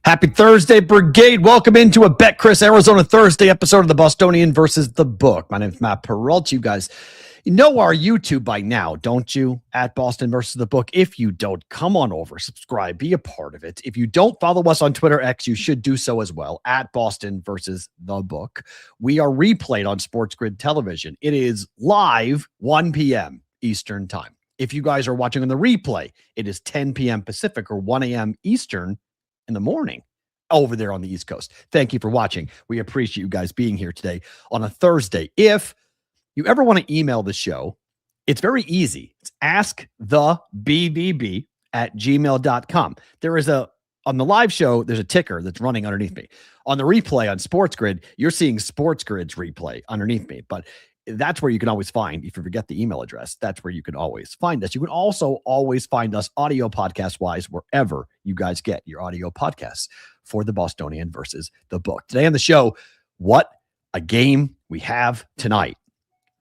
Happy Thursday, Brigade. Welcome into a BetCris Arizona Thursday episode of the Bostonian versus the Book. My name is Matt Peralta. You guys, you know our YouTube by now, don't you? At Boston versus the Book. If you don't, come on over, subscribe, be a part of it. If you don't follow us on Twitter X, you should do so as well, at Boston versus the Book. We are replayed on Sports Grid Television. It is live 1 p.m. Eastern Time. If you guys are watching on the replay, it is 10 p.m. Pacific or 1 a.m. Eastern in the morning over there on the East Coast. Thank you for watching. We appreciate you guys being here today on a Thursday. If you ever want to email the show, it's very easy. It's askthebbb@gmail.com. There is on the live show, there's a ticker that's running underneath me. On the replay on Sports Grid, you're seeing Sports Grid's replay underneath me. But that's where you can always find, if you forget the email address, that's where you can always find us. You can also always find us audio podcast-wise wherever you guys get your audio podcasts for the Bostonian versus the Book. Today on the show, what a game we have tonight.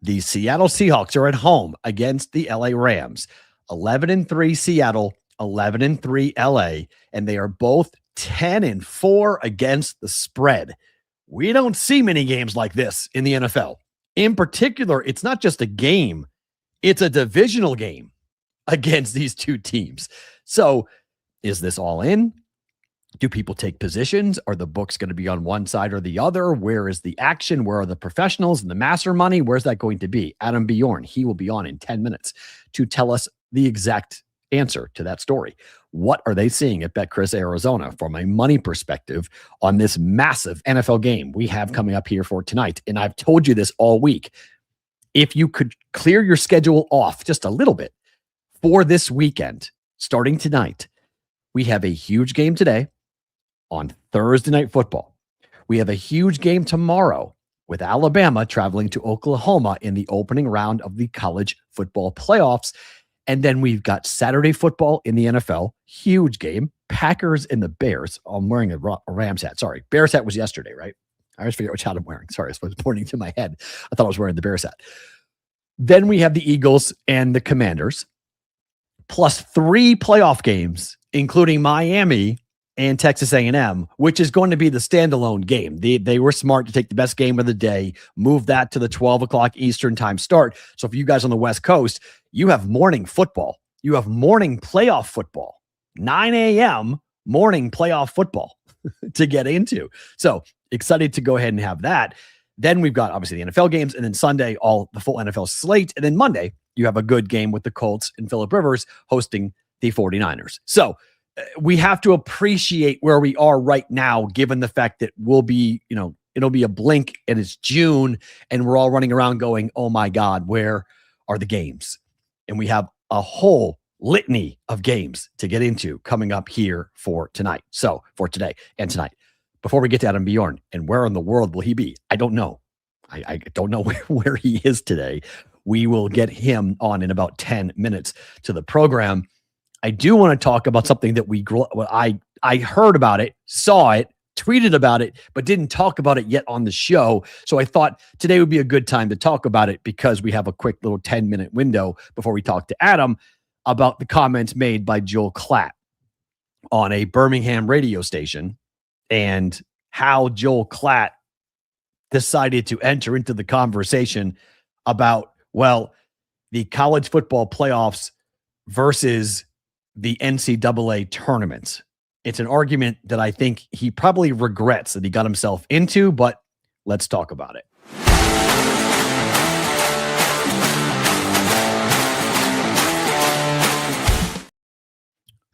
The Seattle Seahawks are at home against the LA Rams. 11-3 Seattle, 11-3 LA, and they are both 10-4 against the spread. We don't see many games like this in the NFL. In particular, it's not just a game, it's a divisional game against these two teams. So is this all in? Do people take positions? Are the books going to be on one side or the other? Where is the action? Where are the professionals and the master money? Where's that going to be? Adam Bjorn, he will be on in 10 minutes to tell us the exact answer to that story. What are they seeing at BetCris Arizona from a money perspective on this massive NFL game we have coming up here for tonight? And I've told you this all week. If you could clear your schedule off just a little bit for this weekend, starting tonight, we have a huge game today on Thursday Night Football. We have a huge game tomorrow with Alabama traveling to Oklahoma in the opening round of the college football playoffs. And then we've got Saturday football in the NFL. Huge game. Packers and the Bears. I'm wearing a Rams hat. Sorry. Bears hat was yesterday, right? I always forget which hat I'm wearing. Sorry. I was pointing to my head. I thought I was wearing the Bears hat. Then we have the Eagles and the Commanders, plus 3 playoff games, including Miami and Texas A&M, which is going to be the standalone game. They were smart to take the best game of the day, move that to the 12 o'clock Eastern time start. So for you guys on the West Coast, you have morning football. You have morning playoff football. 9 a.m. morning playoff football to get into. So excited to go ahead and have that. Then we've got obviously the NFL games, and then Sunday, all the full NFL slate. And then Monday, you have a good game with the Colts and Phillip Rivers hosting the 49ers. So we have to appreciate where we are right now, given the fact that we'll be, it'll be a blink and it's June and we're all running around going, oh my God, where are the games? And we have a whole litany of games to get into coming up here for tonight. So for today and tonight, before we get to Adam Bjorn, and where in the world will he be? I don't know. I don't know where he is today. We will get him on in about 10 minutes to the program. I do want to talk about something that I heard about it, saw it, tweeted about it, but didn't talk about it yet on the show. So I thought today would be a good time to talk about it because we have a quick little 10-minute window before we talk to Adam about the comments made by Joel Klatt on a Birmingham radio station and how Joel Klatt decided to enter into the conversation about, well, the college football playoffs versus the NCAA tournament. It's an argument that I think he probably regrets that he got himself into, but let's talk about it.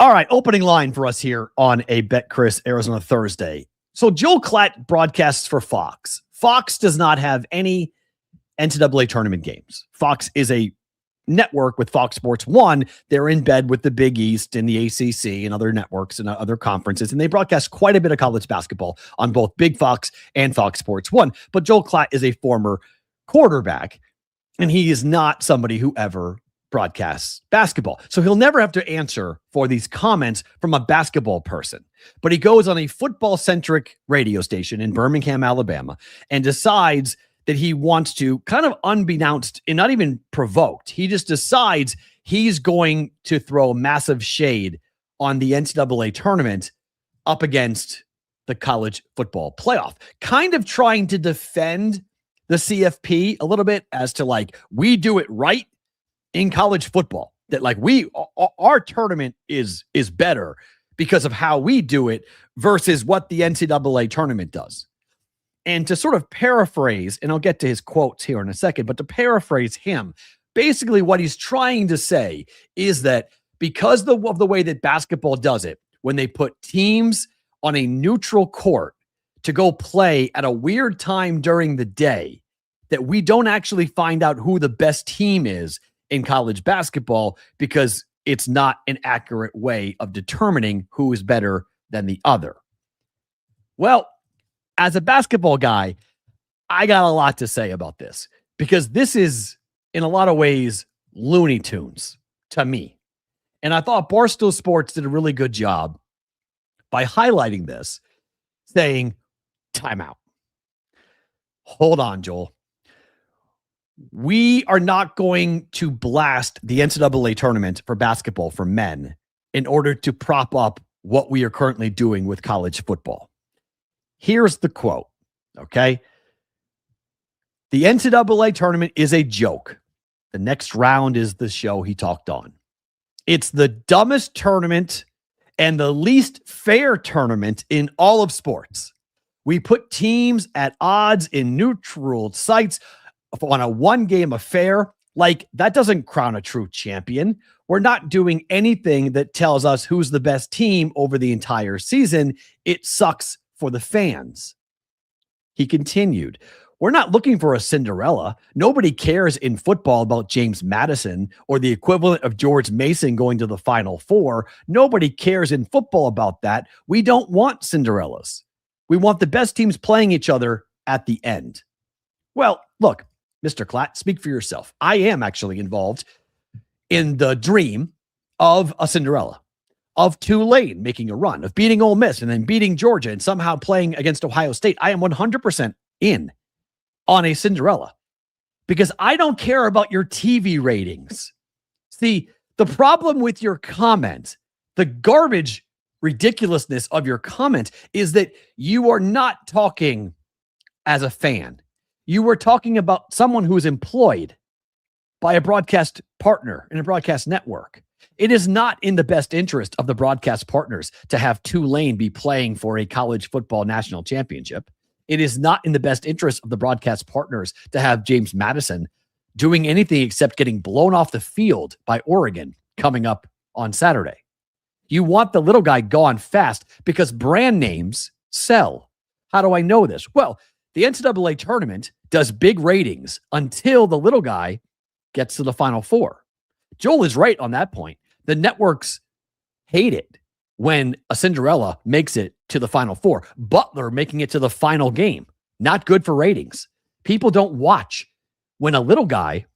All right, opening line for us here on a BetCris Arizona Thursday. So Joel Klatt broadcasts for Fox. Fox does not have any NCAA tournament games. Fox is a network with Fox Sports 1. They're in bed with the Big East and the ACC and other networks and other conferences, and they broadcast quite a bit of college basketball on both Big Fox and Fox Sports 1. But Joel Klatt is a former quarterback, and he is not somebody who ever broadcasts basketball. So he'll never have to answer for these comments from a basketball person. But he goes on a football-centric radio station in Birmingham, Alabama, and decides that he wants to, kind of unbeknownst and not even provoked, he just decides he's going to throw massive shade on the NCAA tournament up against the college football playoff, kind of trying to defend the CFP a little bit as to like, we do it right in college football, that like our tournament is better because of how we do it versus what the NCAA tournament does. And to sort of paraphrase, and I'll get to his quotes here in a second, but to paraphrase him, basically what he's trying to say is that because of the way that basketball does it, when they put teams on a neutral court to go play at a weird time during the day, that we don't actually find out who the best team is in college basketball because it's not an accurate way of determining who is better than the other. Well, as a basketball guy, I got a lot to say about this because this is, in a lot of ways, Looney Tunes to me. And I thought Barstool Sports did a really good job by highlighting this, saying, timeout. Hold on, Joel. We are not going to blast the NCAA tournament for basketball for men in order to prop up what we are currently doing with college football. Here's the quote, okay? The NCAA tournament is a joke. The next round is the show he talked on. It's the dumbest tournament and the least fair tournament in all of sports. We put teams at odds in neutral sites on a one-game affair. Like, that doesn't crown a true champion. We're not doing anything that tells us who's the best team over the entire season. It sucks for the fans. He continued, we're not looking for a Cinderella. Nobody cares in football about James Madison or the equivalent of George Mason going to the Final Four. Nobody cares in football about that. We don't want Cinderellas. We want the best teams playing each other at the end. Well, look, Mr. Klatt, speak for yourself. I am actually involved in the dream of a Cinderella, of Tulane making a run, of beating Ole Miss and then beating Georgia and somehow playing against Ohio State. I am 100% in on a Cinderella because I don't care about your TV ratings. See, the problem with your comment, the garbage ridiculousness of your comment, is that you are not talking as a fan. You were talking about someone who is employed by a broadcast partner in a broadcast network. It is not in the best interest of the broadcast partners to have Tulane be playing for a college football national championship. It is not in the best interest of the broadcast partners to have James Madison doing anything except getting blown off the field by Oregon coming up on Saturday. You want the little guy gone fast because brand names sell. How do I know this? Well, the NCAA tournament does big ratings until the little guy gets to the Final Four. Joel is right on that point. The networks hate it when a Cinderella makes it to the Final Four. Butler making it to the final game. Not good for ratings. People don't watch when a little guy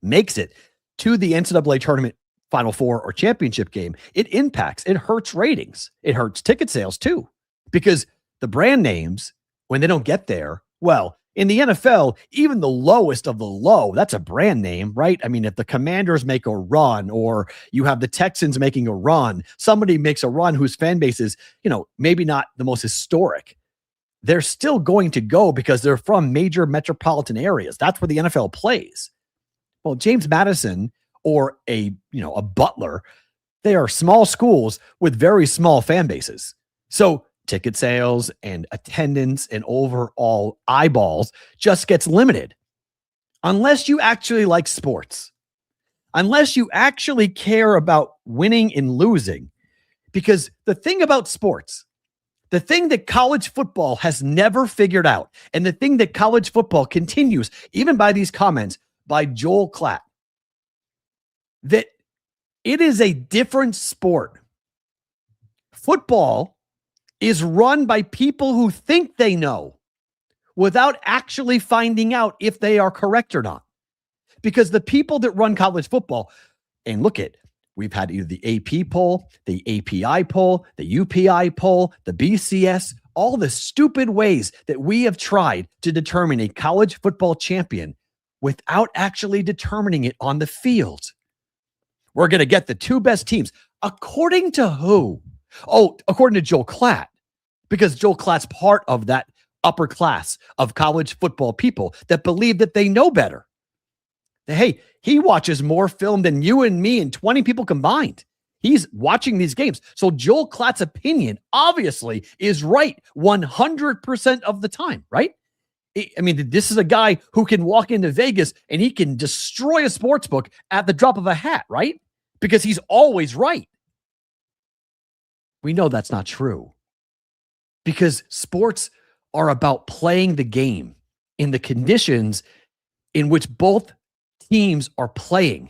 makes it to the NCAA tournament Final Four or championship game. It impacts, it hurts ratings. It hurts ticket sales too, because the brand names, when they don't get there, well, in the NFL, even the lowest of the low, that's a brand name, right? I mean, if the Commanders make a run or you have the Texans making a run, somebody makes a run whose fan base is, maybe not the most historic, they're still going to go because they're from major metropolitan areas. That's where the NFL plays. Well, James Madison or a Butler, they are small schools with very small fan bases. So ticket sales and attendance and overall eyeballs just gets limited. Unless you actually like sports, unless you actually care about winning and losing, because the thing about sports, the thing that college football has never figured out, and the thing that college football continues, even by these comments by Joel Klatt, that it is a different sport. Football is run by people who think they know without actually finding out if they are correct or not. Because the people that run college football, and look at, we've had either the AP poll, the API poll, the UPI poll, the BCS, all the stupid ways that we have tried to determine a college football champion without actually determining it on the field. We're going to get the two best teams. According to who? Oh, according to Joel Klatt, because Joel Klatt's part of that upper class of college football people that believe that they know better. Hey, he watches more film than you and me and 20 people combined. He's watching these games. So Joel Klatt's opinion obviously is right 100% of the time, right? I mean, this is a guy who can walk into Vegas and he can destroy a sports book at the drop of a hat, right? Because he's always right. We know that's not true because sports are about playing the game in the conditions in which both teams are playing.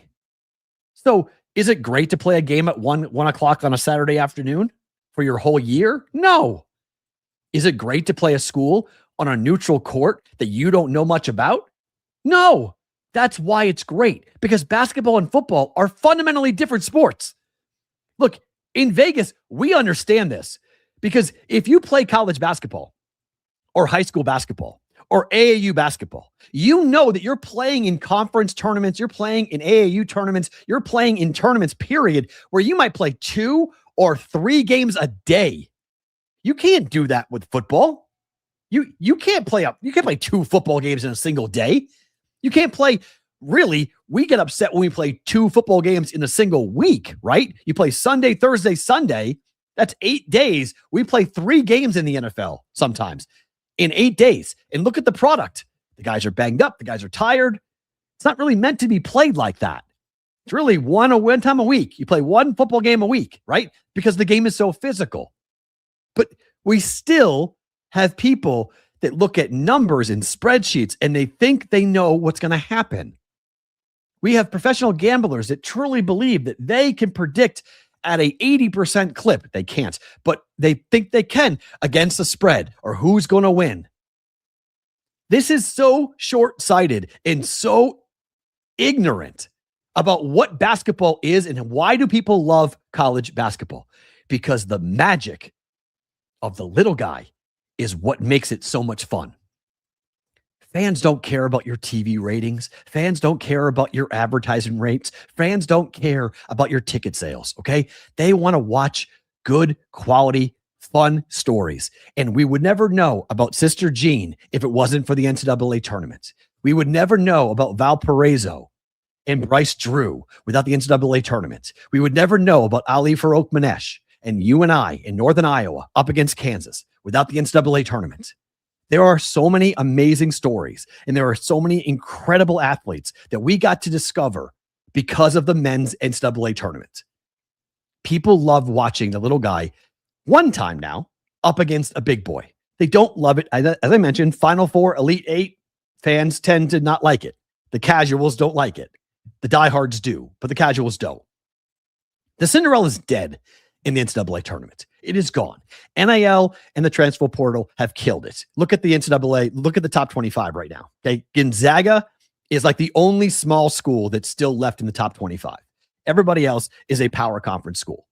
So is it great to play a game at 1 o'clock on a Saturday afternoon for your whole year? No. Is it great to play a school on a neutral court that you don't know much about? No. That's why it's great, because basketball and football are fundamentally different sports. Look, in Vegas, we understand this because if you play college basketball or high school basketball or AAU basketball, you know that you're playing in conference tournaments, you're playing in AAU tournaments, you're playing in tournaments, period, where you might play 2 or 3 games a day. You can't do that with football. You can't play 2 football games in a single day. You can't play, really, we get upset when we play 2 football games in a single week, right? You play Sunday, Thursday, Sunday. That's 8 days. We play 3 games in the NFL sometimes in 8 days. And look at the product. The guys are banged up. The guys are tired. It's not really meant to be played like that. It's really one time a week. You play 1 football game a week, right? Because the game is so physical. But we still have people that look at numbers and spreadsheets and they think they know what's going to happen. We have professional gamblers that truly believe that they can predict at a 80% clip. They can't, but they think they can against the spread or who's going to win. This is so short-sighted and so ignorant about what basketball is and why do people love college basketball? Because the magic of the little guy is what makes it so much fun. Fans don't care about your TV ratings. Fans don't care about your advertising rates. Fans don't care about your ticket sales, okay? They want to watch good, quality, fun stories. And we would never know about Sister Jean if it wasn't for the NCAA tournament. We would never know about Valparaiso and Bryce Drew without the NCAA tournament. We would never know about Ali Farouk Manesh and you and I in Northern Iowa up against Kansas without the NCAA tournament. There are so many amazing stories, and there are so many incredible athletes that we got to discover because of the men's NCAA tournament. People love watching the little guy one time now up against a big boy. They don't love it. As I mentioned, Final Four, Elite Eight fans tend to not like it. The casuals don't like it. The diehards do, but the casuals don't. The Cinderella's dead in the NCAA tournament. It is gone. NIL and the transfer portal have killed it. Look at the NCAA. Look at the top 25 right now. Okay. Gonzaga is like the only small school that's still left in the top 25. Everybody else is a power conference school.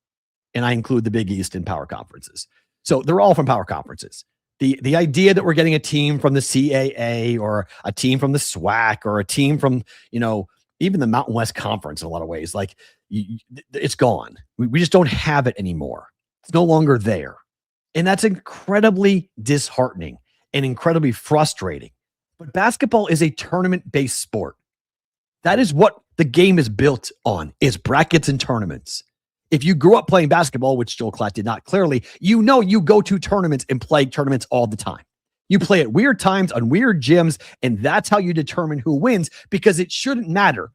And I include the Big East in power conferences. So they're all from power conferences. The idea that we're getting a team from the CAA or a team from the SWAC or a team from, even the Mountain West Conference in a lot of ways, like it's gone. We just don't have it anymore. It's no longer there. And that's incredibly disheartening and incredibly frustrating. But basketball is a tournament-based sport. That is what the game is built on, is brackets and tournaments. If you grew up playing basketball, which Joel Klatt did not clearly, you go to tournaments and play tournaments all the time. You play at weird times on weird gyms, and that's how you determine who wins, because it shouldn't matter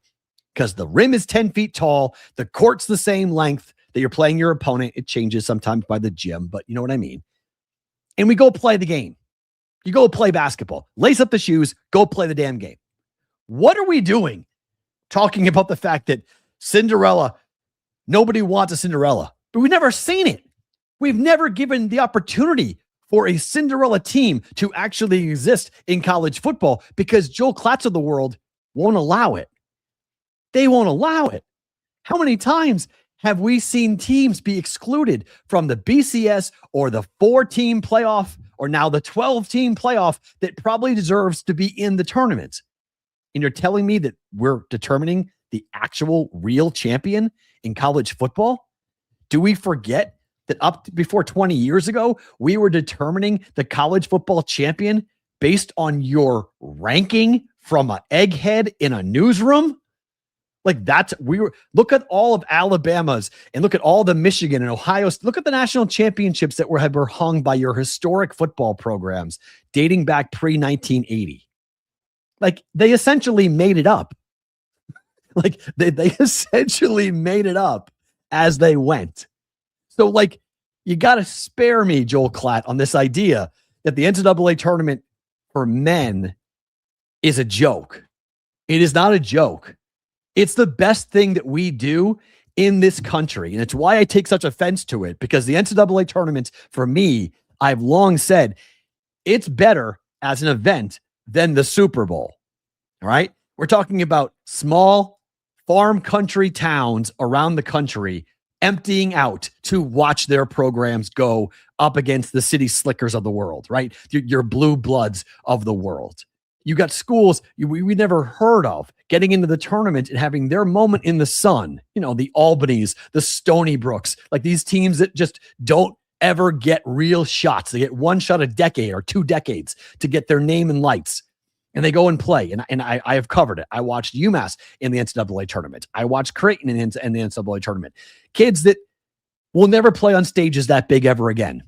because the rim is 10 feet tall. The court's the same length that you're playing your opponent. It changes sometimes by the gym, but you know what I mean? And we go play the game. You go play basketball, lace up the shoes, go play the damn game. What are we doing talking about the fact that Cinderella, nobody wants a Cinderella, but we've never seen it. We've never given the opportunity for a Cinderella team to actually exist in college football because Joel Klatt of the world won't allow it. They won't allow it. How many times have we seen teams be excluded from the BCS or the 4-team playoff or now the 12-team playoff that probably deserves to be in the tournament? And you're telling me that we're determining the actual real champion in college football? Do we forget that before 20 years ago, we were determining the college football champion based on your ranking from an egghead in a newsroom? Like look at all of Alabama's and look at all the Michigan and Ohio. Look at the national championships that were hung by your historic football programs dating back pre-1980. Like they essentially made it up. Like they essentially made it up as they went. So like you got to spare me, Joel Klatt, on this idea that the NCAA tournament for men is a joke. It is not a joke. It's the best thing that we do in this country. And it's why I take such offense to it, because the NCAA tournament, for me, I've long said it's better as an event than the Super Bowl. All right. We're talking about small farm country towns around the country emptying out to watch their programs go up against the city slickers of the world, right? Your blue bloods of the world. You got schools we never heard of getting into the tournament and having their moment in the sun. The Albanys, the Stony Brooks, like these teams that just don't ever get real shots. They get one shot a decade or 2 decades to get their name in lights. And they go and play. And I have covered it. I watched UMass in the NCAA tournament. I watched Creighton in the NCAA tournament. Kids that will never play on stages that big ever again,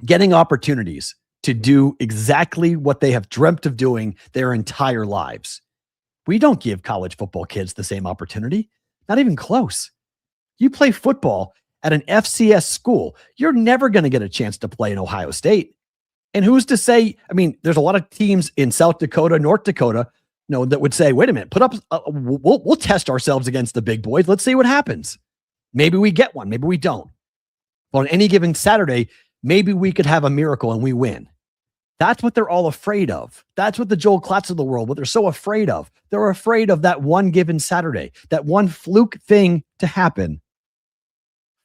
getting opportunities to do exactly what they have dreamt of doing their entire lives. We don't give college football kids the same opportunity. Not even close. You play football at an FCS school, you're never going to get a chance to play in Ohio State. And who's to say, there's a lot of teams in South Dakota, North Dakota, that would say, wait a minute, we'll test ourselves against the big boys. Let's see what happens. Maybe we get one. Maybe we don't. But on any given Saturday, maybe we could have a miracle and we win. That's what they're all afraid of. That's what the Joel Klatts of the world, what they're so afraid of. They're afraid of that one given Saturday, that one fluke thing to happen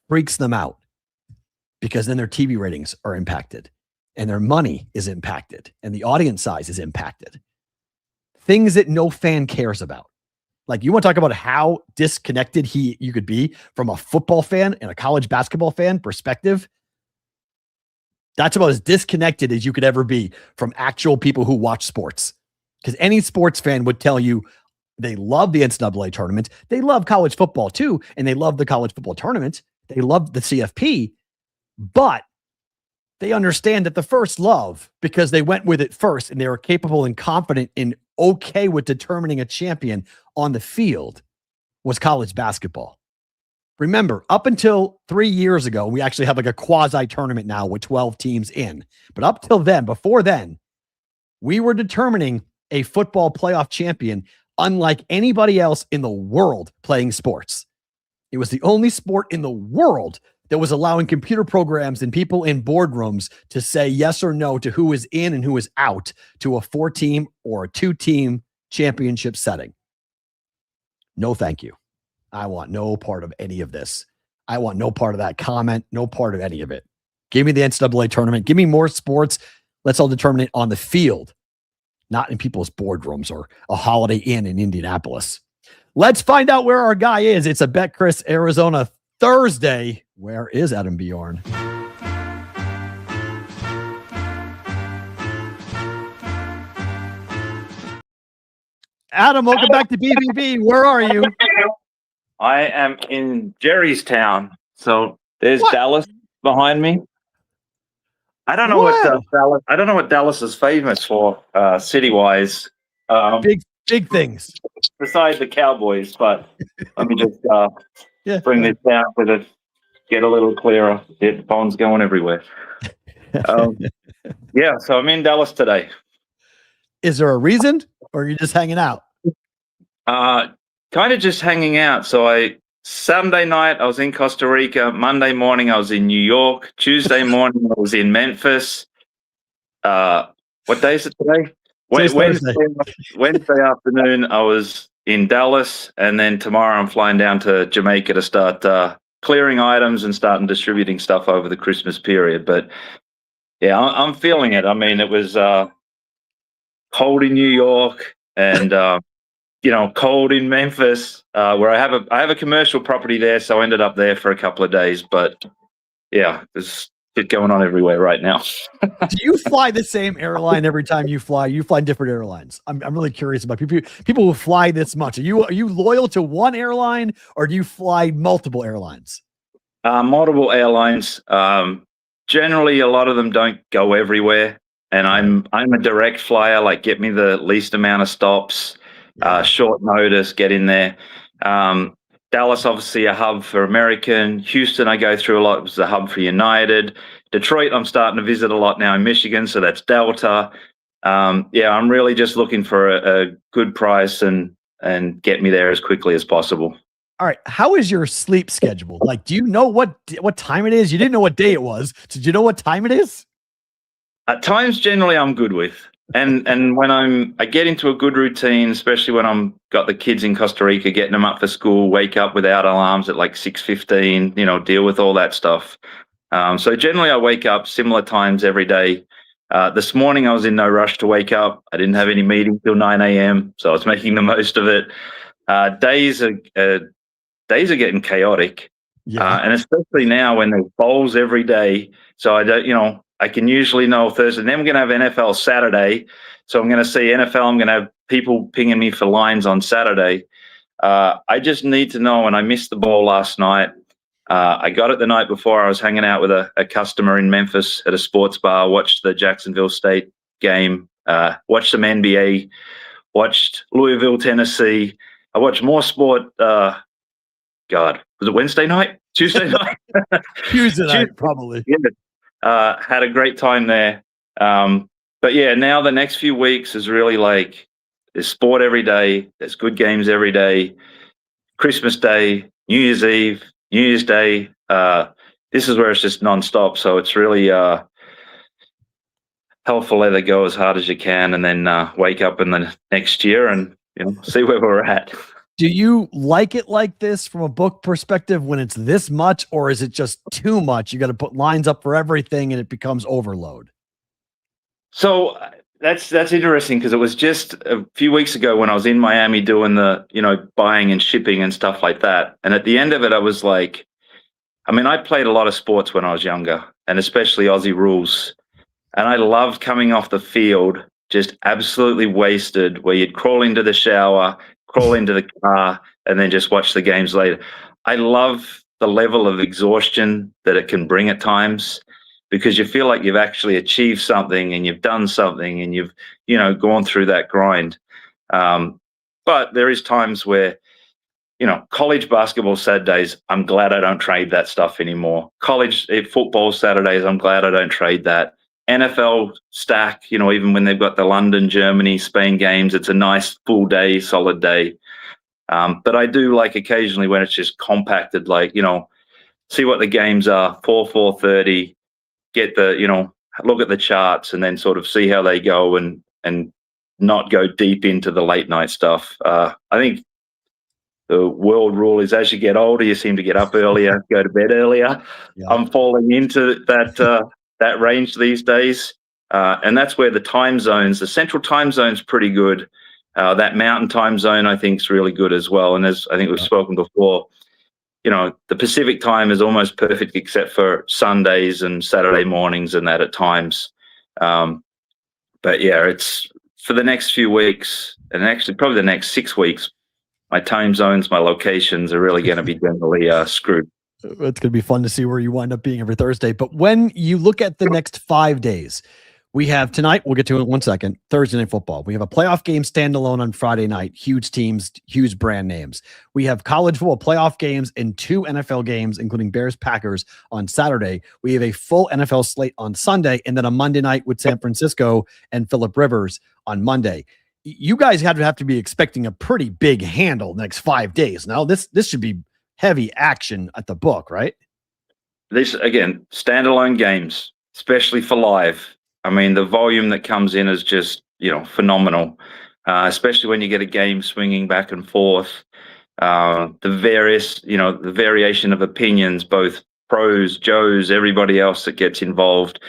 freaks them out, because then their TV ratings are impacted and their money is impacted and the audience size is impacted. Things that no fan cares about. Like, you want to talk about how disconnected you could be from a football fan and a college basketball fan perspective? That's about as disconnected as you could ever be from actual people who watch sports. Because any sports fan would tell you they love the NCAA tournament. They love college football too. And they love the college football tournament. They love the CFP. But they understand that the first love, because they went with it first and they were capable and confident and okay with determining a champion on the field, was college basketball. Remember, up until 3 years ago, we actually have like a quasi tournament now with 12 teams in. But up till then, before then, we were determining a football playoff champion unlike anybody else in the world playing sports. It was the only sport in the world that was allowing computer programs and people in boardrooms to say yes or no to who is in and who is out to a 4-team or a 2-team championship setting. No, thank you. I want no part of any of this. I want no part of that comment, no part of any of it. Give me the NCAA tournament. Give me more sports. Let's all determine it on the field, not in people's boardrooms or a Holiday Inn in Indianapolis. Let's find out where our guy is. It's a BetCris Arizona Thursday. Where is Adam Bjorn? Adam, welcome back to BBB. Where are you? I am in Jerrystown. So there's Dallas behind me. I don't know what Dallas is famous for, city-wise. Big things. Besides the Cowboys, but let me just bring this down with it. Get a little clearer. The phone's going everywhere. So I'm in Dallas today. Is there a reason, or are you just hanging out? Kind of just hanging out. So Sunday night I was in Costa Rica. Monday morning I was in New York. Tuesday morning I was in Memphis. What day is it today? Wednesday afternoon I was in Dallas, and then tomorrow I'm flying down to Jamaica to start clearing items and starting distributing stuff over the Christmas period. But yeah, I'm feeling it. I mean, it was cold in New York and cold in Memphis, where I have a commercial property there, so I ended up there for a couple of days. But yeah, there's shit going on everywhere right now. Do you fly the same airline every time you fly? You fly different airlines. I'm really curious about people who fly this much. Are you loyal to one airline, or do you fly multiple airlines? Multiple airlines. Generally, a lot of them don't go everywhere, and I'm a direct flyer. Like, get me the least amount of stops, short notice, get in there. Dallas, obviously, a hub for American. Houston, I go through a lot. It was a hub for United. Detroit, I'm starting to visit a lot now in Michigan, so that's Delta. I'm really just looking for a good price and get me there as quickly as possible. All right. How is your sleep schedule? Like, do you know what time it is? You didn't know what day it was. Did you know what time it is? At times, generally, I'm good with. And when I get into a good routine, especially when I'm got the kids in Costa Rica, getting them up for school, wake up without alarms at like 6:15, deal with all that stuff. So generally I wake up similar times every day. This morning I was in no rush to wake up. I didn't have any meeting till 9 a.m. So I was making the most of it. Days are getting chaotic. And especially now when there's bowls every day. So I can usually know Thursday. Then we're going to have NFL Saturday. So I'm going to see NFL. I'm going to have people pinging me for lines on Saturday. I just need to know, and I missed the ball last night. I got it the night before. I was hanging out with a customer in Memphis at a sports bar, watched the Jacksonville State game, watched some NBA, watched Louisville, Tennessee. I watched more sport. Was it Wednesday night? Tuesday night? Tuesday night, probably. Yeah. Had a great time there. But yeah, now the next few weeks is really like there's sport every day. There's good games every day. Christmas Day, New Year's Eve, New Year's Day. This is where it's just nonstop. So it's really hell for leather, go as hard as you can, and then wake up in the next year and see where we're at. Do you like it like this from a book perspective when it's this much, or is it just too much? You got to put lines up for everything and it becomes overload. So that's interesting because it was just a few weeks ago when I was in Miami doing the, buying and shipping and stuff like that. And at the end of it, I was like, I played a lot of sports when I was younger, and especially Aussie rules. And I loved coming off the field just absolutely wasted, where you'd crawl into the shower, crawl into the car, and then just watch the games later. I love the level of exhaustion that it can bring at times, because you feel like you've actually achieved something and you've done something and you've, gone through that grind. But there is times where, college basketball Saturdays, I'm glad I don't trade that stuff anymore. College football Saturdays, I'm glad I don't trade that. NFL stack, even when they've got the London, Germany, Spain games, it's a nice full day, solid day. But I do like occasionally when it's just compacted, like, see what the games are, 4:30, get the, look at the charts and then sort of see how they go and not go deep into the late night stuff. I think the world rule is as you get older, you seem to get up earlier, go to bed earlier. Yeah. I'm falling into that range these days. And that's where the time zones, the central time zone's pretty good. That mountain time zone, I think, is really good as well. And as I think we've spoken before, the Pacific time is almost perfect except for Sundays and Saturday mornings and that at times. But yeah, it's for the next few weeks, and actually probably the next 6 weeks, my time zones, my locations are really going to be generally screwed. It's going to be fun to see where you wind up being every Thursday. But when you look at the next 5 days, we have tonight, we'll get to it in 1 second, Thursday Night Football. We have a playoff game standalone on Friday night, huge teams, huge brand names. We have college football playoff games and 2 NFL games, including Bears-Packers on Saturday. We have a full NFL slate on Sunday, and then a Monday night with San Francisco and Phillip Rivers on Monday. You guys have to be expecting a pretty big handle next 5 days. Now, this should be heavy action at the book, right? This, again, standalone games, especially for live. The volume that comes in is just, phenomenal, especially when you get a game swinging back and forth. The variation of opinions, both pros, Joes, everybody else that gets involved,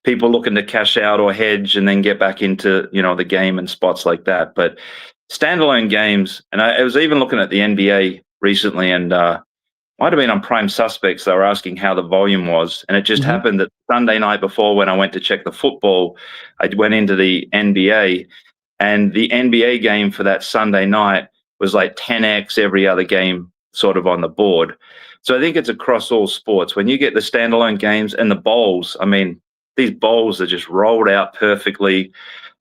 people looking to cash out or hedge and then get back into, the game and spots like that. But standalone games, and I was even looking at the NBA recently, and might have been on Prime Suspects. They were asking how the volume was. And it just happened that Sunday night before, when I went to check the football, I went into the NBA, and the NBA game for that Sunday night was like 10x every other game sort of on the board. So I think it's across all sports. When you get the standalone games and the bowls, I mean, these bowls are just rolled out perfectly.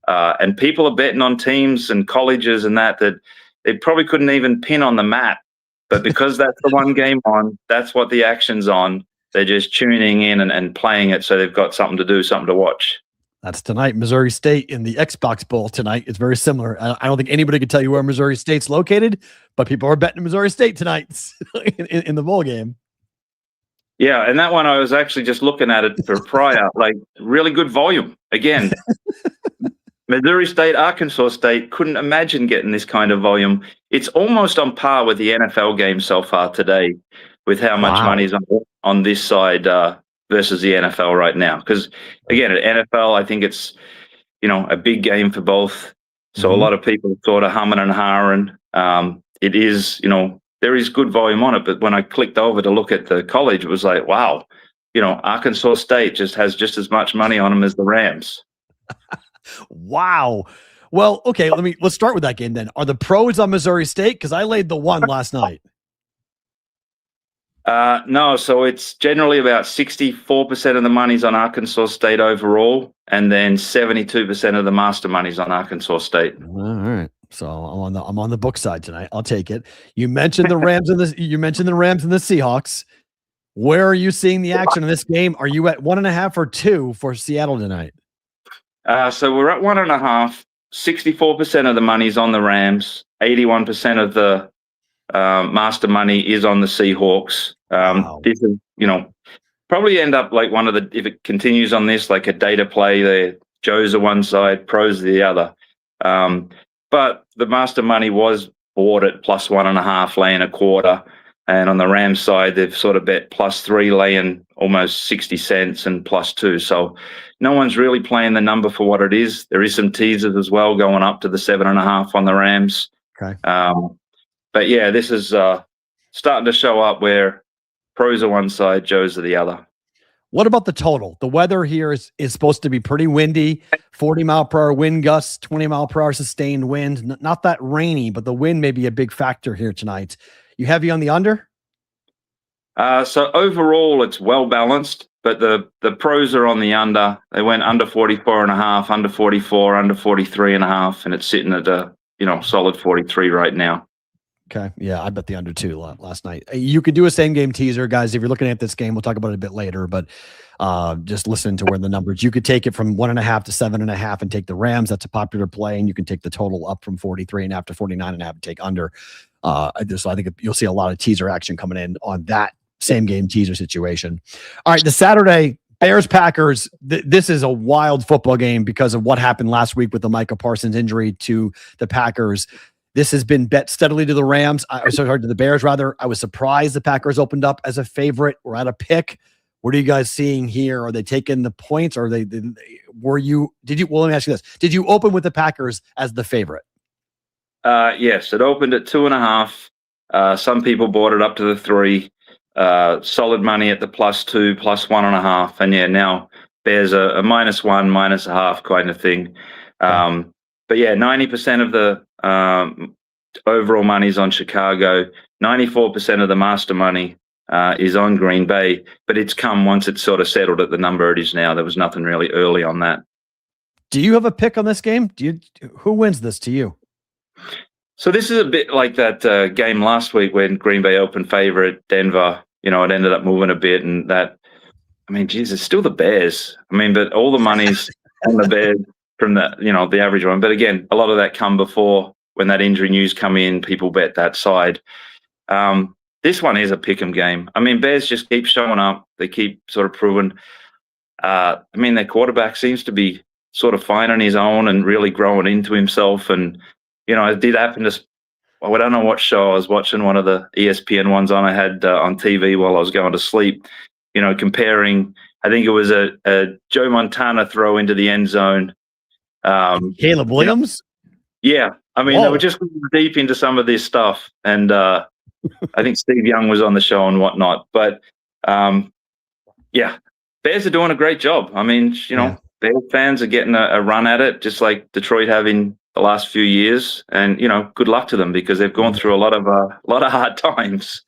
And people are betting on teams and colleges and that they probably couldn't even pin on the mat. But because that's the one game on, that's what the action's on. They're just tuning in and playing it, so they've got something to do, something to watch. That's tonight, Missouri State in the Xbox Bowl tonight. It's very similar. I don't think anybody could tell you where Missouri State's located, but people are betting Missouri State tonight in the bowl game. Yeah, and that one I was actually just looking at it for prior, like really good volume. Again, Missouri State, Arkansas State, couldn't imagine getting this kind of volume. It's almost on par with the NFL game so far today with how much money's on this side versus the NFL right now. Because, again, at NFL, I think it's, a big game for both. So a lot of people sort of humming and hawing. It is, there is good volume on it. But when I clicked over to look at the college, it was like, wow, Arkansas State just has just as much money on them as the Rams. Wow. Well, okay, let's start with that game then. Are the pros on Missouri State? Because I laid the one last night. No, so it's generally about 64% of the money's on Arkansas State overall, and then 72% of the master money's on Arkansas State. All right. So I'm on the book side tonight. I'll take it. You mentioned the Rams and the Seahawks. Where are you seeing the action in this game? Are you at 1.5 or 2 for Seattle tonight? So we're at 1.5. 64% of the money's on the Rams. 81% of the master money is on the Seahawks. Wow. This is, probably end up like if it continues on this, like a data play there. Joe's are one side, pros are the other. But the master money was bought at plus 1.5, laying a quarter. And on the Rams side, they've sort of bet +3, laying almost 60 cents and +2. So no one's really playing the number for what it is. There is some teasers as well going up to the 7.5 on the Rams. Okay. But yeah, this is starting to show up where pros are one side, Joe's are the other. What about the total? The weather here is supposed to be pretty windy, 40-mile-per-hour wind gusts, 20-mile-per-hour sustained wind. Not that rainy, but the wind may be a big factor here tonight. You heavy on the under? So overall, it's well balanced, but the pros are on the under. They went under 44.5, under 44, under 43.5, and it's sitting at a solid 43 right now. Okay. Yeah, I bet the under 2 last night. You could do a same game teaser, guys. If you're looking at this game, we'll talk about it a bit later, but just listen to where the numbers. You could take it from 1.5 to 7.5 and take the Rams. That's a popular play, and you can take the total up from 43.5 to 49.5 and take under. So I think you'll see a lot of teaser action coming in on that same game teaser situation. All right, the Saturday Bears-Packers. This is a wild football game because of what happened last week with the Micah Parsons injury to the Packers. This has been bet steadily to the Rams. To the Bears, rather. I was surprised the Packers opened up as a favorite or at a pick. What are you guys seeing here? Are they taking the points? Or let me ask you this. Did you open with the Packers as the favorite? Yes, it opened at 2.5. Some people bought it up to the 3. Solid money at the +2, +1.5. And yeah, now Bears a -1, -0.5 kind of thing. But yeah, 90% of the overall money is on Chicago. 94% of the master money is on Green Bay, but it's come once it's sort of settled at the number it is now. There was nothing really early on that. Do you have a pick on this game? Who wins this to you? So this is a bit like that game last week when Green Bay opened favorite, Denver. It ended up moving a bit, and that. I mean, geez, it's still the Bears. I mean, but all the money's on the Bears from the average one. But again, a lot of that come before when that injury news come in. People bet that side. This one is a pick'em game. I mean, Bears just keep showing up. They keep sort of proving. Their quarterback seems to be sort of finding his own and really growing into himself. And it did happen to. I don't know what show I was watching. One of the ESPN ones I had on TV while I was going to sleep. Comparing. I think it was a Joe Montana throw into the end zone. Caleb Williams. Yeah, I mean, They were just deep into some of this stuff, and I think Steve Young was on the show and whatnot. But yeah, Bears are doing a great job. I mean, Bears fans are getting a run at it, just like Detroit have in the last few years. And good luck to them because they've gone through a lot of hard times.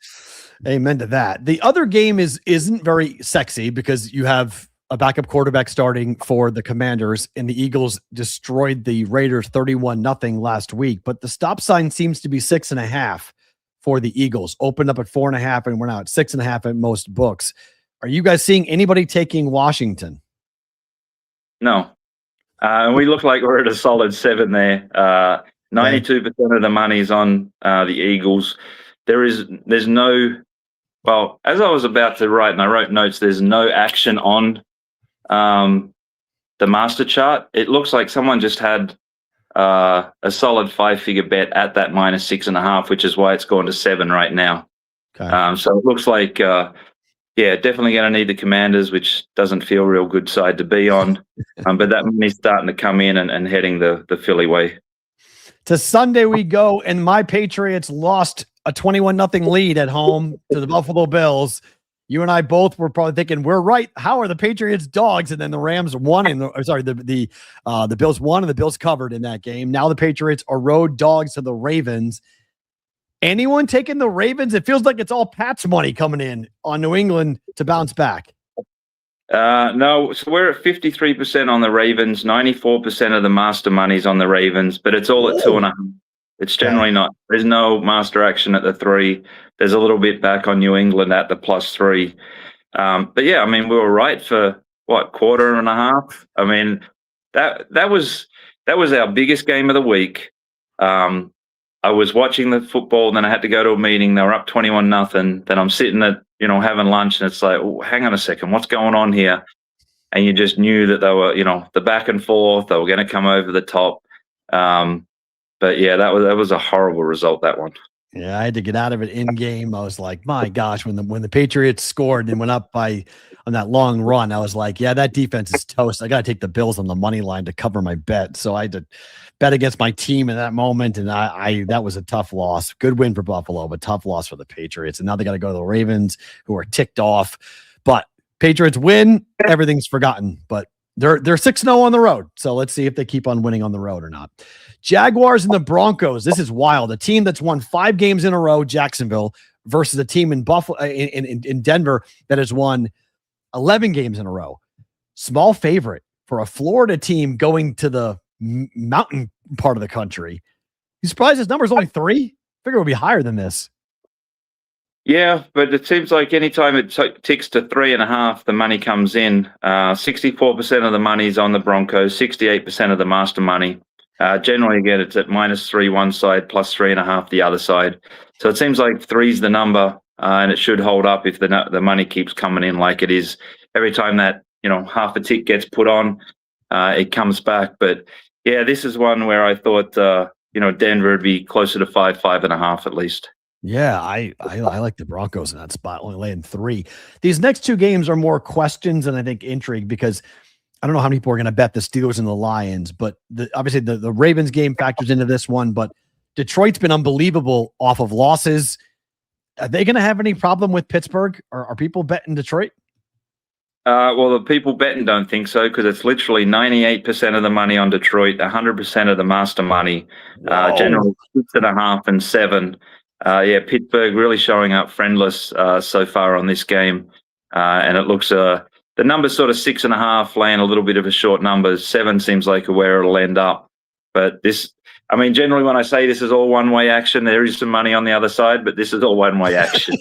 Amen to that. The other game isn't very sexy because you have a backup quarterback starting for the Commanders, and the Eagles destroyed the Raiders 31-0 last week. But the stop sign seems to be 6.5 for the Eagles. Opened up at 4.5, and we're now at 6.5 at most books. Are you guys seeing anybody taking Washington? No. We look like we're at a solid 7 there. 92% of the money's on the Eagles. There's no, well, as I was about to write, and I wrote notes, there's no action on the master chart. It looks like someone just had a solid 5-figure bet at that -6.5, which is why it's gone to 7 right now. Okay. So it looks like, definitely going to need the Commanders, which doesn't feel real good side to be on. But that money's starting to come in and heading the Philly way. To Sunday we go, and my Patriots lost a 21-0 lead at home to the Buffalo Bills. You and I both were probably thinking, we're right. How are the Patriots dogs? And then the Rams won, the Bills won, and the Bills covered in that game. Now the Patriots are road dogs to the Ravens. Anyone taking the Ravens? It feels like it's all Pat's money coming in on New England to bounce back. No, so we're at 53% on the Ravens, 94% of the master money's on the Ravens, but it's all at 2.5. It's generally not. There's no master action at the 3. There's a little bit back on New England at the +3. But yeah, I mean, we were right for quarter and a half. I mean, that was our biggest game of the week. I was watching the football, and then I had to go to a meeting. They were up 21-0. Then I'm sitting at, having lunch, and it's like, oh, hang on a second, what's going on here? And you just knew that they were, the back and forth, they were going to come over the top. But yeah, that was a horrible result, that one. Yeah, I had to get out of it in game. I was like, my gosh, when the Patriots scored and went up on that long run, I was like, yeah, that defense is toast. I got to take the Bills on the money line to cover my bet. So I had to bet against my team in that moment, and that was a tough loss. Good win for Buffalo, but tough loss for the Patriots. And now they got to go to the Ravens, who are ticked off. But Patriots win, everything's forgotten. But they're 6-0 on the road. So let's see if they keep on winning on the road or not. Jaguars and the Broncos. This is wild. A team that's won 5 games in a row, Jacksonville, versus a team in Buffalo in Denver that has won 11 games in a row. Small favorite for a Florida team going to the mountain part of the country. You surprised this number is only 3? Figure it would be higher than this. Yeah, but it seems like anytime it ticks to 3.5, the money comes in. 64% of the money's on the Broncos, 68% of the master money. Generally, again, it's at -3 one side, +3.5 the other side. So it seems like 3's the number, and it should hold up if the money keeps coming in like it is. Every time that half a tick gets put on, it comes back. But yeah, this is one where I thought Denver would be closer to 5.5 at least. Yeah, I like the Broncos in that spot, only laying 3. These next 2 games are more questions and I think intrigue because I don't know how many people are going to bet the Steelers and the Lions, but obviously the Ravens game factors into this one, but Detroit's been unbelievable off of losses. Are they going to have any problem with Pittsburgh? Are people betting Detroit? Well, the people betting don't think so because it's literally 98% of the money on Detroit, 100% of the master money, generally 6.5 and 7. Pittsburgh really showing up friendless so far on this game. And it looks, the number's sort of 6.5, laying a little bit of a short number. 7 seems like where it'll end up. But generally when I say this is all one-way action, there is some money on the other side, but this is all one-way action.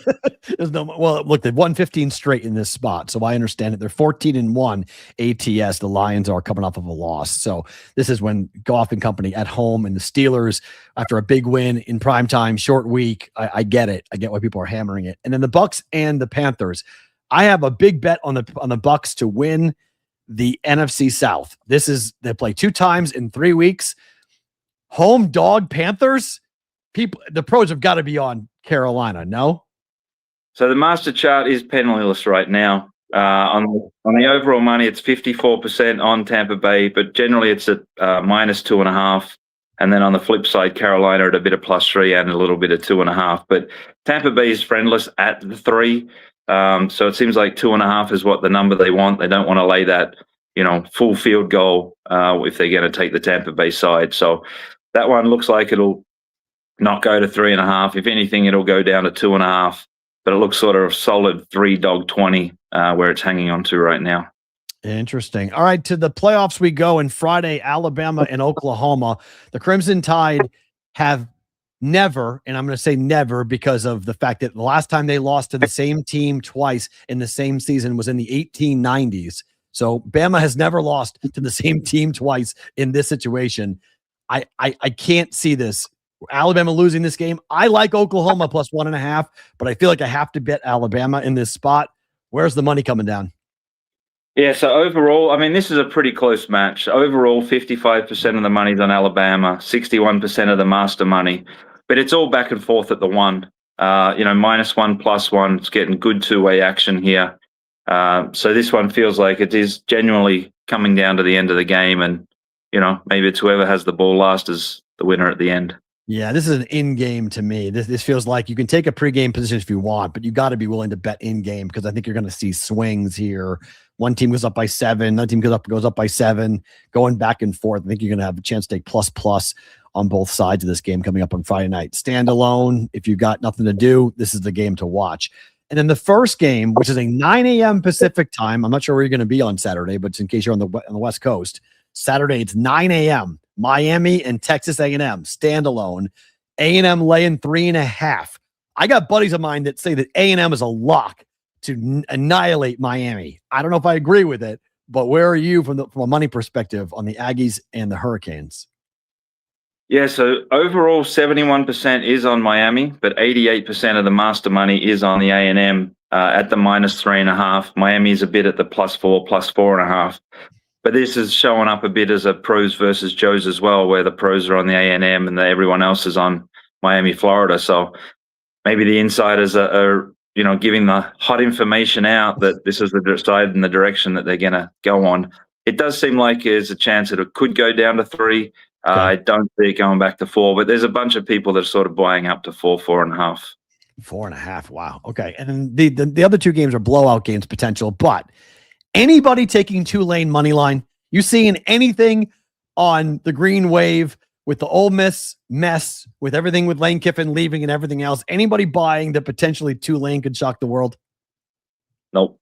Look, they've won 15 straight in this spot, so I understand it. They're 14-1 ATS. The Lions are coming off of a loss. So this is when Goff and company at home and the Steelers, after a big win in primetime, short week, I get it. I get why people are hammering it. And then the Bucks and the Panthers. I have a big bet on the Bucks to win the NFC South. They play 2 times in 3 weeks. Home dog Panthers. The pros have got to be on Carolina. No. So the master chart is penniless right now. On the overall money, it's 54% on Tampa Bay, but generally it's at -2.5. And then on the flip side, Carolina at a bit of +3 and a little bit of 2.5. But Tampa Bay is friendless at the 3. So it seems like 2.5 is what the number they want. They don't want to lay that, full field goal if they're going to take the Tampa Bay side. So that one looks like it'll not go to 3.5. If anything, it'll go down to 2.5. But it looks sort of solid 3.20 where it's hanging on to right now. Interesting. All right, to the playoffs we go. And Friday, Alabama and Oklahoma. The Crimson Tide have never, and I'm going to say never because of the fact that the last time they lost to the same team twice in the same season was in the 1890s. So Bama has never lost to the same team twice in this situation. I can't see this. Alabama losing this game. I like Oklahoma +1.5, but I feel like I have to bet Alabama in this spot. Where's the money coming down? Yeah, so overall, I mean, this is a pretty close match. Overall, 55% of the money's on Alabama, 61% of the master money. But it's all back and forth at the one. -1, +1. It's getting good two-way action here. So this one feels like it is genuinely coming down to the end of the game. And, maybe it's whoever has the ball last is the winner at the end. Yeah, this is an in-game to me. This feels like you can take a pregame position if you want, but you got to be willing to bet in-game because I think you're going to see swings here. One team goes up by 7, another team goes up by 7, going back and forth. I think you're going to have a chance to take plus on both sides of this game coming up on Friday night. Standalone, if you've got nothing to do, this is the game to watch. And then the first game, which is a 9 a.m. Pacific time. I'm not sure where you're going to be on Saturday, but in case you're on the West Coast, Saturday it's 9 a.m. Miami and Texas A&M standalone. A&M laying 3.5. I got buddies of mine that say that A&M is a lock to annihilate Miami. I don't know if I agree with it, but where are you from a money perspective on the Aggies and the Hurricanes? Yeah, so overall 71% is on Miami, but 88% of the master money is on the A&M at the -3.5. Miami's a bit at the +4, +4.5. But this is showing up a bit as a pros versus Joes as well, where the pros are on the A&M and everyone else is on Miami, Florida. So maybe the insiders are giving the hot information out that this is the side and the direction that they're going to go on. It does seem like there's a chance that it could go down to 3. Okay. I don't see it going back to 4, but there's a bunch of people that are sort of buying up to 4, 4.5. 4.5. Wow. Okay. And then the other two games are blowout games potential, but anybody taking Tulane money line? You seeing anything on the green wave with the Ole Miss mess, with everything with Lane Kiffin leaving and everything else? Anybody buying that potentially Tulane could shock the world? Nope.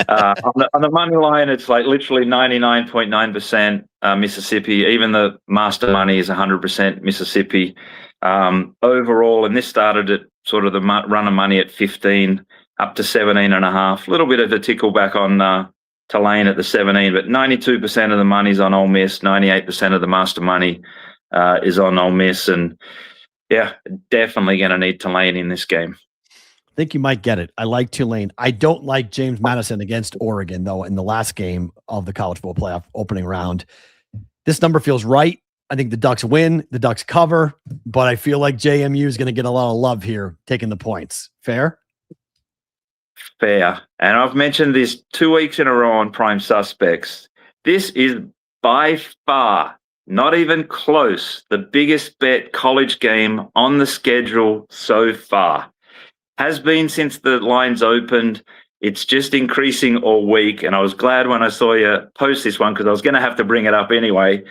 On the money line, it's like literally 99.9% Mississippi. Even the master money is 100% Mississippi. Overall, and this started at sort of the run of money at 15 up to 17.5. A little bit of a tickle back on Tulane at the 17, but 92% of the money's on Ole Miss. 98% of the master money is on Ole Miss, and yeah, definitely going to need Tulane in this game. I think you might get it. I like Tulane. I don't like James Madison against Oregon, though, in the last game of the college football playoff opening round. This number feels right. I think the Ducks win, the Ducks cover, but I feel like JMU is going to get a lot of love here, taking the points. Fair? Fair. And I've mentioned this 2 weeks in a row on Prime Suspects. This is by far, not even close, the biggest bet college game on the schedule so far. Has been since the lines opened. It's just increasing all week. And I was glad when I saw you post this one because I was going to have to bring it up anyway.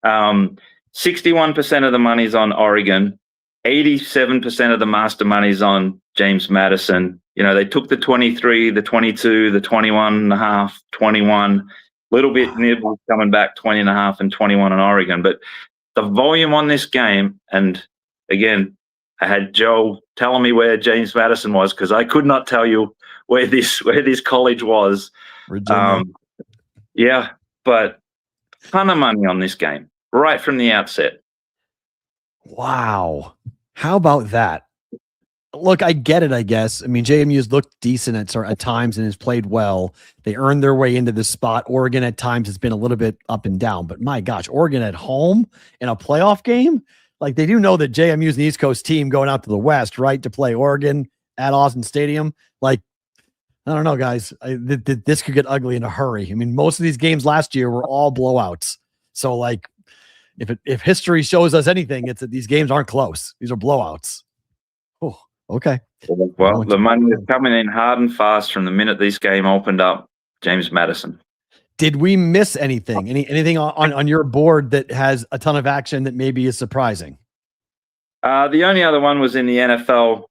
61% of the money's on Oregon. 87% of the master money's on James Madison. They took the 23, the 22, the 21.5, 21. Little bit nibble coming back 20.5 and 21 on Oregon. But the volume on this game, and again, I had Joe telling me where James Madison was because I could not tell you where this college was. Yeah, but ton of money on this game right from the outset. Wow. How about that? Look, I get it, I guess. I mean, JMU's looked decent at times and has played well. They earned their way into this spot. Oregon at times has been a little bit up and down, but my gosh, Oregon at home in a playoff game? Like, they do know that JMU is an East Coast team going out to the West, right, to play Oregon at Austin Stadium. Like, I don't know, guys. This could get ugly in a hurry. I mean, most of these games last year were all blowouts. So, like, if history shows us anything, it's that these games aren't close. These are blowouts. Oh, okay. Well, the money is coming in hard and fast from the minute this game opened up. James Madison. Did we miss anything? Anything on your board that has a ton of action that maybe is surprising? The only other one was in the NFL,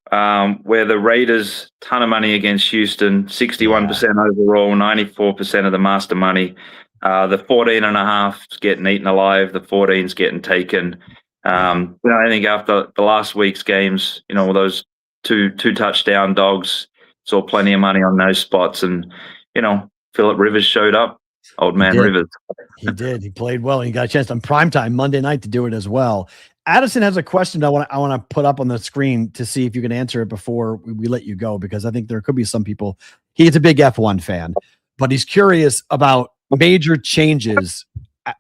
where the Raiders, ton of money against Houston, 61% overall, 94% of the master money. The 14.5 is getting eaten alive. The 14's getting taken. I think after the last week's games, those two touchdown dogs, saw plenty of money on those spots. And, Phillip Rivers showed up. Old man Rivers. He did. He played well. He got a chance on primetime Monday night to do it as well. Addison has a question I want to put up on the screen to see if you can answer it before we let you go, because I think there could be some people. He's a big F1 fan, but he's curious about major changes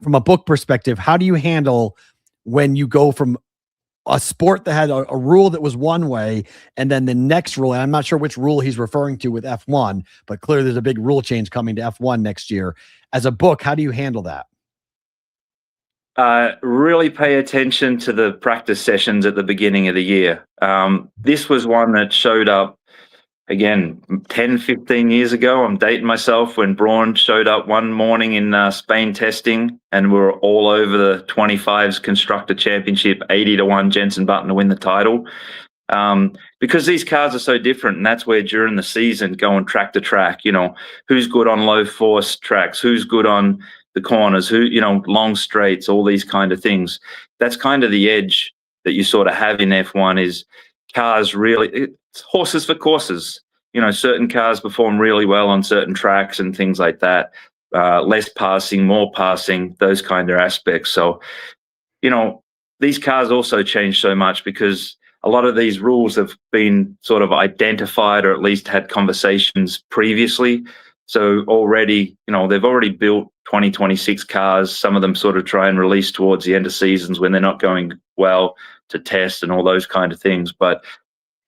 from a book perspective. How do you handle when you go from a sport that had a rule that was one way, and then the next rule, and I'm not sure which rule he's referring to with F1, but clearly there's a big rule change coming to F1 next year. As a book, how do you handle that? Really pay attention to the practice sessions at the beginning of the year. This was one that showed up, again, 10, 15 years ago. I'm dating myself, when Braun showed up one morning in Spain testing, and we were all over the 25s Constructor Championship, 80-1 Jenson Button to win the title. Because these cars are so different, and that's where during the season, going track to track, who's good on low force tracks, who's good on the corners, long straights, all these kind of things. That's kind of the edge that you sort of have in F1 is cars really, it's horses for courses. Certain cars perform really well on certain tracks and things like that. Less passing, more passing, those kind of aspects. So, these cars also change so much because a lot of these rules have been sort of identified, or at least had conversations previously. So already, they've already built 2026 cars. Some of them sort of try and release towards the end of seasons when they're not going well to test and all those kind of things. But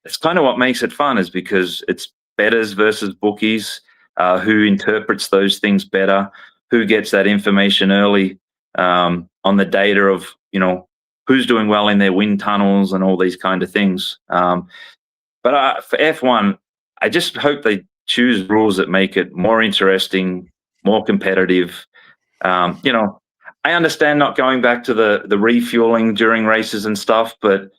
it's kind of what makes it fun, is because it's bettors versus bookies, who interprets those things better, who gets that information early on the data of, who's doing well in their wind tunnels and all these kind of things. But for F1, I just hope they choose rules that make it more interesting, more competitive. I understand not going back to the refueling during races and stuff, but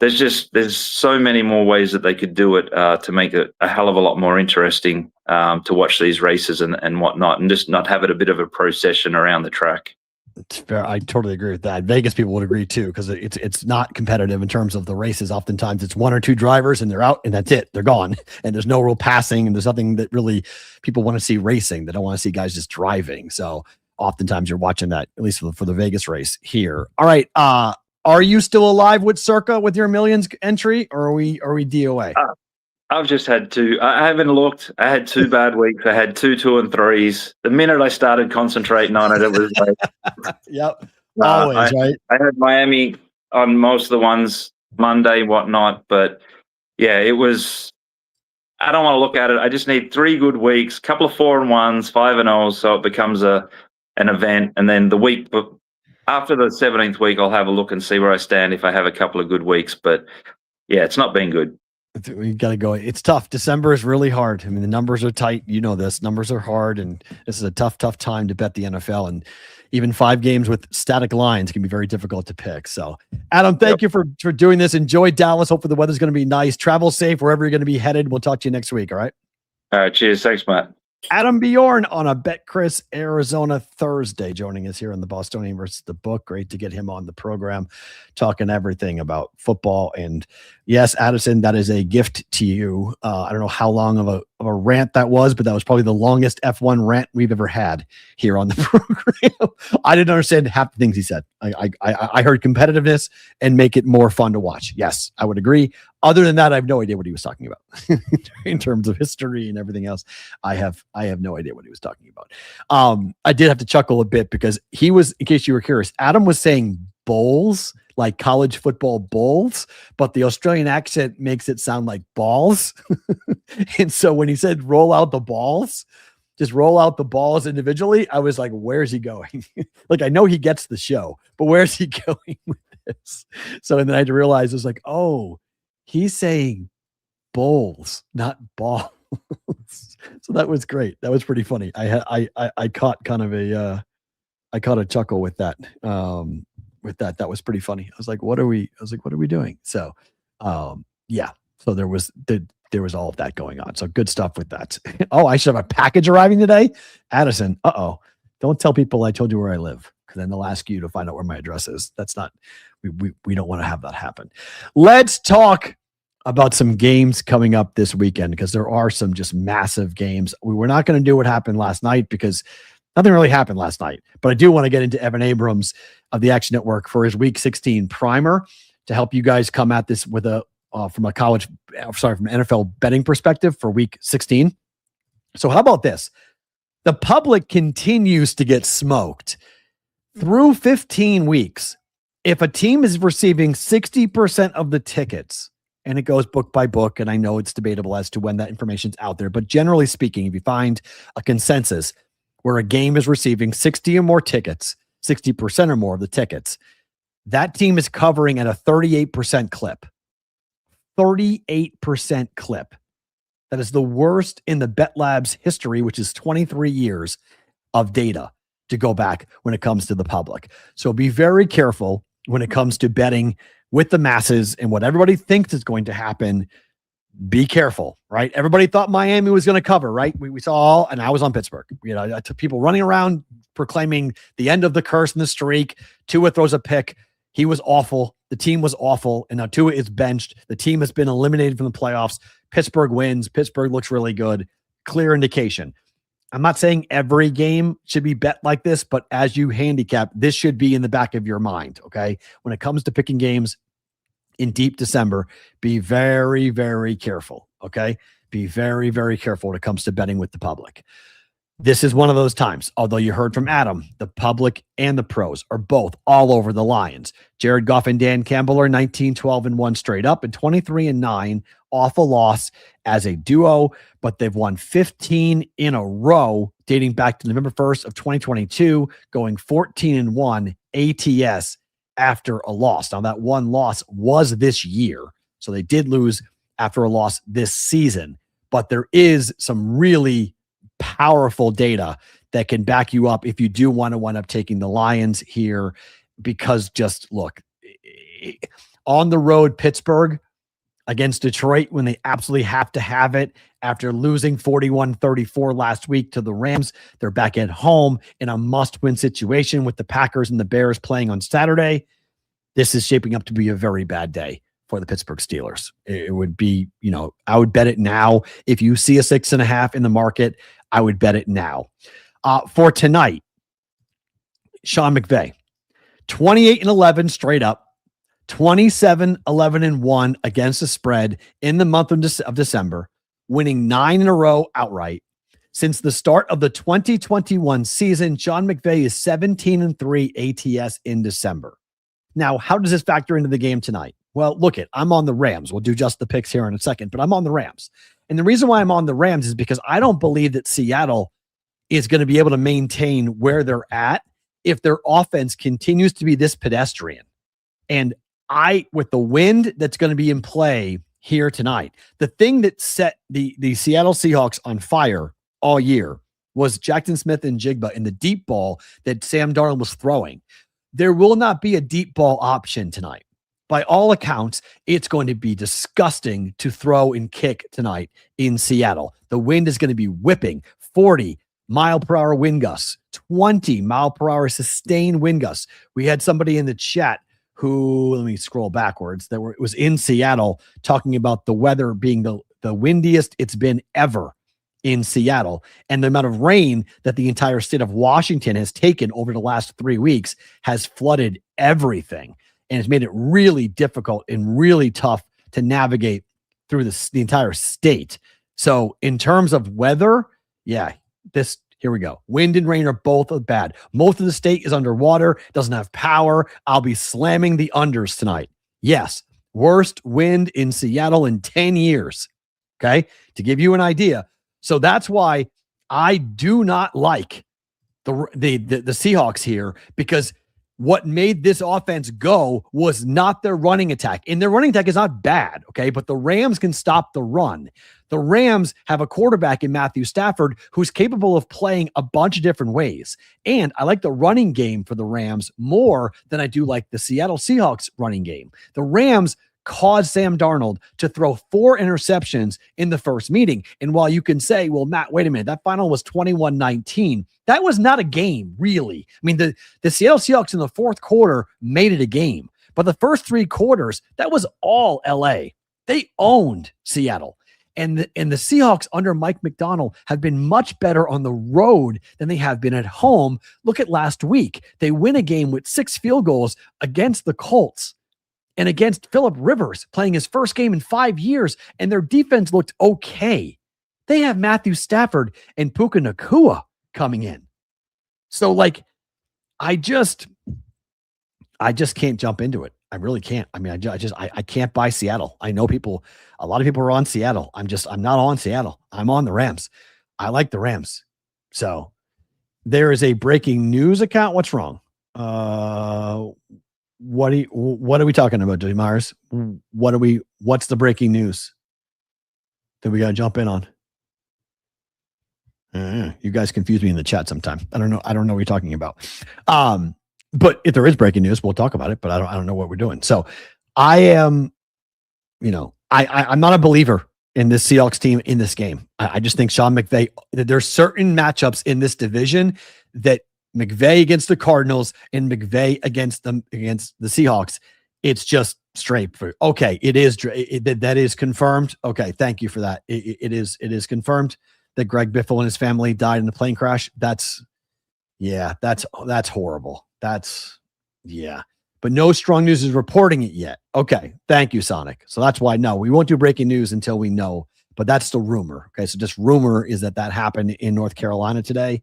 there's so many more ways that they could do it to make it a hell of a lot more interesting to watch these races and whatnot, and just not have it a bit of a procession around the track. It's fair. I totally agree with that. Vegas people would agree too, because it's not competitive in terms of the races. Oftentimes it's one or two drivers and they're out and that's it. They're gone. And there's no real passing, and there's nothing that really people want to see racing. They don't want to see guys just driving. So oftentimes you're watching that, at least for the Vegas race here. All right. Are you still alive with Circa with your millions entry, or are we DOA? I've just had two. I haven't looked. I had 2 bad weeks. I had 2 2 and 3s. The minute I started concentrating on it, it was like, yep, always right. I had Miami on most of the ones, Monday, whatnot. But yeah, it was. I don't want to look at it. I just need 3 good weeks, couple of 4 and 1s, 5 and 0s, so it becomes an event. And then the week, but after the 17th week, I'll have a look and see where I stand if I have a couple of good weeks. But yeah, it's not been good. We got to go. It's tough. December is really hard. I mean, the numbers are tight. This. Numbers are hard, and this is a tough time to bet the NFL. And even 5 games with static lines can be very difficult to pick. So, Adam, thank you for doing this. Enjoy Dallas. Hopefully the weather's going to be nice. Travel safe wherever you're going to be headed. We'll talk to you next week. All right. All right. Cheers. Thanks, Matt. Adam Bjorn on a BetCris Arizona Thursday, joining us here on the Bostonian versus the book. Great to get him on the program, talking everything about football. And yes, Addison, that is a gift to you. I don't know how long of a rant that was, but that was probably the longest F1 rant we've ever had here on the program. I didn't understand half the things he said. I heard competitiveness and make it more fun to watch. Yes, I would agree. Other than that, I have no idea what he was talking about in terms of history and everything else. I have no idea what he was talking about. I did have to chuckle a bit because he was, in case you were curious, Adam was saying bowls, like college football bowls, but the Australian accent makes it sound like balls. And so when he said roll out the balls, just roll out the balls individually, I was like, where's he going? Like, I know he gets the show, but where's he going with this? So, and then I had to realize, it was like, oh, he's saying bowls, not balls. So that was great. That was pretty funny. I caught kind of I caught a chuckle with that. That was pretty funny. I was like, what are we doing? So, yeah. So there was all of that going on. So good stuff with that. Oh, I should have a package arriving today. Addison. Don't tell people I told you where I live, because then they'll ask you to find out where my address is. That's not, we don't want to have that happen. Let's talk about some games coming up this weekend, because there are some just massive games. We were not going to do what happened last night because nothing really happened last night, but I do want to get into Evan Abrams of the Action Network for his Week 16 primer to help you guys come at this with from an NFL betting perspective for Week 16. So how about this? The public continues to get smoked through 15 weeks. If a team is receiving 60% of the tickets, and it goes book by book, and I know it's debatable as to when that information's out there, but generally speaking, if you find a consensus where a game is receiving 60 or more tickets, 60% or more of the tickets, that team is covering at a 38% clip. 38% clip. That is the worst in the Bet Labs history, which is 23 years of data to go back when it comes to the public. So be very careful when it comes to betting with the masses and what everybody thinks is going to happen. Be careful, right? Everybody thought Miami was going to cover, right? We saw, and I was on Pittsburgh. I took people running around proclaiming the end of the curse and the streak. Tua throws a pick. He was awful. The team was awful. And now Tua is benched. The team has been eliminated from the playoffs. Pittsburgh wins. Pittsburgh looks really good. Clear indication. I'm not saying every game should be bet like this, but as you handicap, this should be in the back of your mind, okay? When it comes to picking games in deep December, be very, very careful, okay? Be very, very careful when it comes to betting with the public. This is one of those times, although you heard from Adam, the public and the pros are both all over the Lions. Jared Goff and Dan Campbell are 19-12-1 straight up and 23-9 off a loss as a duo, but they've won 15 in a row dating back to November 1st of 2022, going 14-1 ATS after a loss. Now that one loss was this year, so they did lose after a loss this season, but there is some really powerful data that can back you up if you do want to wind up taking the Lions here, because just look, on the road, Pittsburgh against Detroit, when they absolutely have to have it after losing 41-34 last week to the Rams, they're back at home in a must-win situation with the Packers and the Bears playing on Saturday. This is shaping up to be a very bad day for the Pittsburgh Steelers. It would be, I would bet it now. If you see a 6.5 in the market, I would bet it now. For tonight, Sean McVay, 28-11 straight up, 27-11-1 against the spread in the month of December, winning 9 in a row outright. Since the start of the 2021 season, Sean McVay is 17-3 ATS in December. Now, how does this factor into the game tonight? Well, I'm on the Rams. We'll do just the picks here in a second, but I'm on the Rams. And the reason why I'm on the Rams is because I don't believe that Seattle is going to be able to maintain where they're at if their offense continues to be this pedestrian. And with the wind that's going to be in play here tonight, the thing that set the Seattle Seahawks on fire all year was Jackson Smith and Jigba in the deep ball that Sam Darnold was throwing. There will not be a deep ball option tonight. By all accounts, it's going to be disgusting to throw and kick tonight in Seattle. The wind is going to be whipping 40 mile per hour wind gusts, 20 mile per hour sustained wind gusts. We had somebody in the chat who, let me scroll backwards, it was in Seattle talking about the weather being the windiest it's been ever in Seattle. And the amount of rain that the entire state of Washington has taken over the last 3 weeks has flooded everything. And it's made it really difficult and really tough to navigate through the entire state. So in terms of weather, here we go. Wind and rain are both bad. Most of the state is underwater, doesn't have power. I'll be slamming the unders tonight. Yes, worst wind in Seattle in 10 years. Okay, to give you an idea. So that's why I do not like the Seahawks here, because what made this offense go was not their running attack. And their running attack is not bad, okay? But the Rams can stop the run. The Rams have a quarterback in Matthew Stafford who's capable of playing a bunch of different ways. And I like the running game for the Rams more than I do like the Seattle Seahawks running game. The Rams caused Sam Darnold to throw 4 interceptions in the first meeting. And while you can say, well, Matt, wait a minute, that final was 21-19. That was not a game, really. I mean, the Seattle Seahawks in the fourth quarter made it a game. But the first 3 quarters, that was all LA. They owned Seattle. And the Seahawks under Mike McDonald have been much better on the road than they have been at home. Look at last week. They win a game with 6 field goals against the Colts and against Phillip Rivers, playing his first game in 5 years, and their defense looked okay. They have Matthew Stafford and Puka Nacua coming in. So, like, I just can't jump into it. I really can't. I mean, I can't buy Seattle. I know a lot of people are on Seattle. I'm not on Seattle. I'm on the Rams. I like the Rams. So there is a breaking news account. What's wrong? What are we talking about, Jody Myers? What's the breaking news that we got to jump in on? You guys confuse me in the chat sometime. I don't know what you're talking about. But if there is breaking news, we'll talk about it, but I don't know what we're doing. So I am, I'm not a believer in this Seahawks team in this game. I just think Sean McVay, that there's certain matchups in this division that McVay against the Cardinals and McVay against the Seahawks, it's just straight for, okay, that is confirmed. Okay, thank you for that. It is confirmed that Greg Biffle and his family died in the plane crash. That's horrible. But no strong news is reporting it yet. Okay, thank you, Sonic. So that's why, no, we won't do breaking news until we know, but that's the rumor. Okay, so just rumor is that happened in North Carolina today.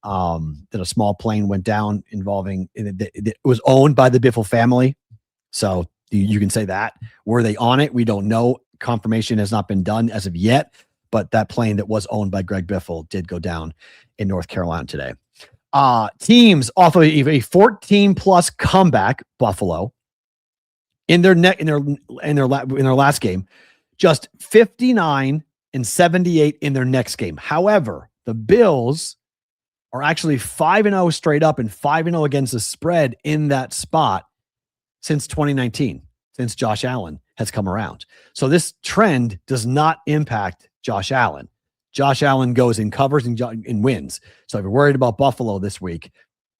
That a small plane went down involving, it was owned by the Biffle family. So you can say that. Were they on it? We don't know. Confirmation has not been done as of yet, but that plane that was owned by Greg Biffle did go down in North Carolina today. Teams off of a 14-plus comeback, Buffalo, in their last game, just 59-78 in their next game. However, the Bills are actually 5-0 straight up and 5-0 against the spread in that spot since 2019, since Josh Allen has come around. So this trend does not impact Josh Allen. Josh Allen goes and covers and wins. So if you're worried about Buffalo this week,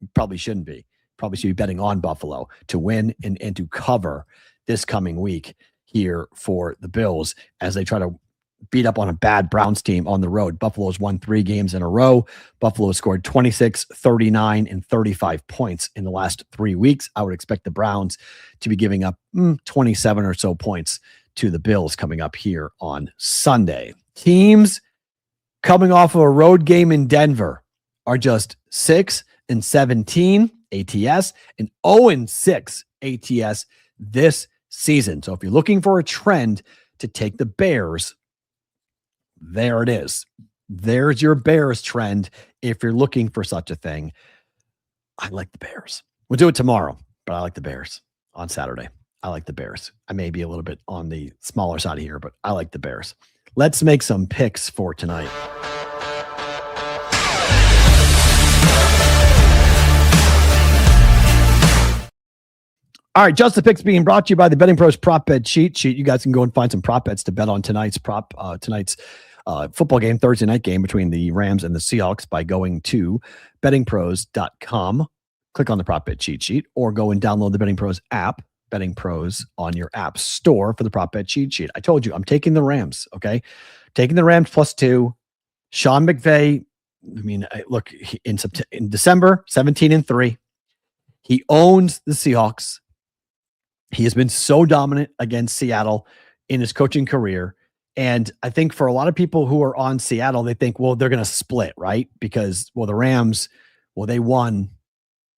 you probably shouldn't be. Probably should be betting on Buffalo to win and to cover this coming week here for the Bills as they try to beat up on a bad Browns team on the road. Buffalo's won 3 games in a row. Buffalo has scored 26, 39, and 35 points in the last 3 weeks. I would expect the Browns to be giving up 27 or so points to the Bills coming up here on Sunday. Teams coming off of a road game in Denver are just 6-17 ATS and 0-6 ATS this season. So if you're looking for a trend to take the Bears, there it is. There's your Bears trend if you're looking for such a thing. I like the Bears. We'll do it tomorrow, but I like the Bears on Saturday. I like the Bears. I may be a little bit on the smaller side of here, but I like the Bears. Let's make some picks for tonight. All right, just the picks being brought to you by the Betting Pros prop bet cheat sheet. You guys can go and find some prop bets to bet on tonight's football game, Thursday night game between the Rams and the Seahawks by going to bettingpros.com. Click on the prop bet cheat sheet or go and download the Betting Pros app, Betting Pros on your app store for the prop bet cheat sheet. I told you, I'm taking the Rams, okay? Taking the Rams +2. Sean McVay, look, in December, 17-3. He owns the Seahawks. He has been so dominant against Seattle in his coaching career. And I think for a lot of people who are on Seattle, they think, well, they're going to split, right? Because, the Rams, they won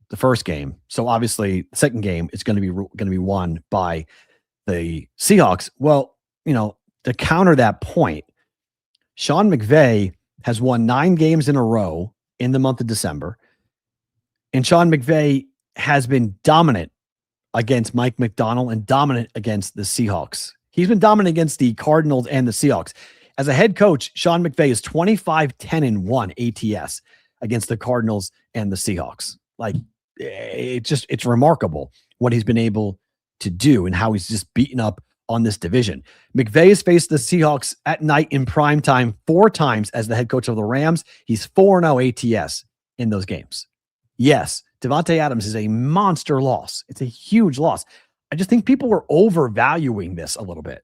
the first game. So obviously the second game is going to be won by the Seahawks. Well, to counter that point, Sean McVay has won 9 games in a row in the month of December. And Sean McVay has been dominant against Mike McDonald and dominant against the Seahawks. He's been dominant against the Cardinals and the Seahawks. As a head coach, Sean McVay is 25-10-1 ATS against the Cardinals and the Seahawks. Like, it's remarkable what he's been able to do and how he's just beaten up on this division. McVay has faced the Seahawks at night in prime time 4 times as the head coach of the Rams. He's 4-0 ATS in those games. Yes, Davante Adams is a monster loss. It's a huge loss. I just think people are overvaluing this a little bit.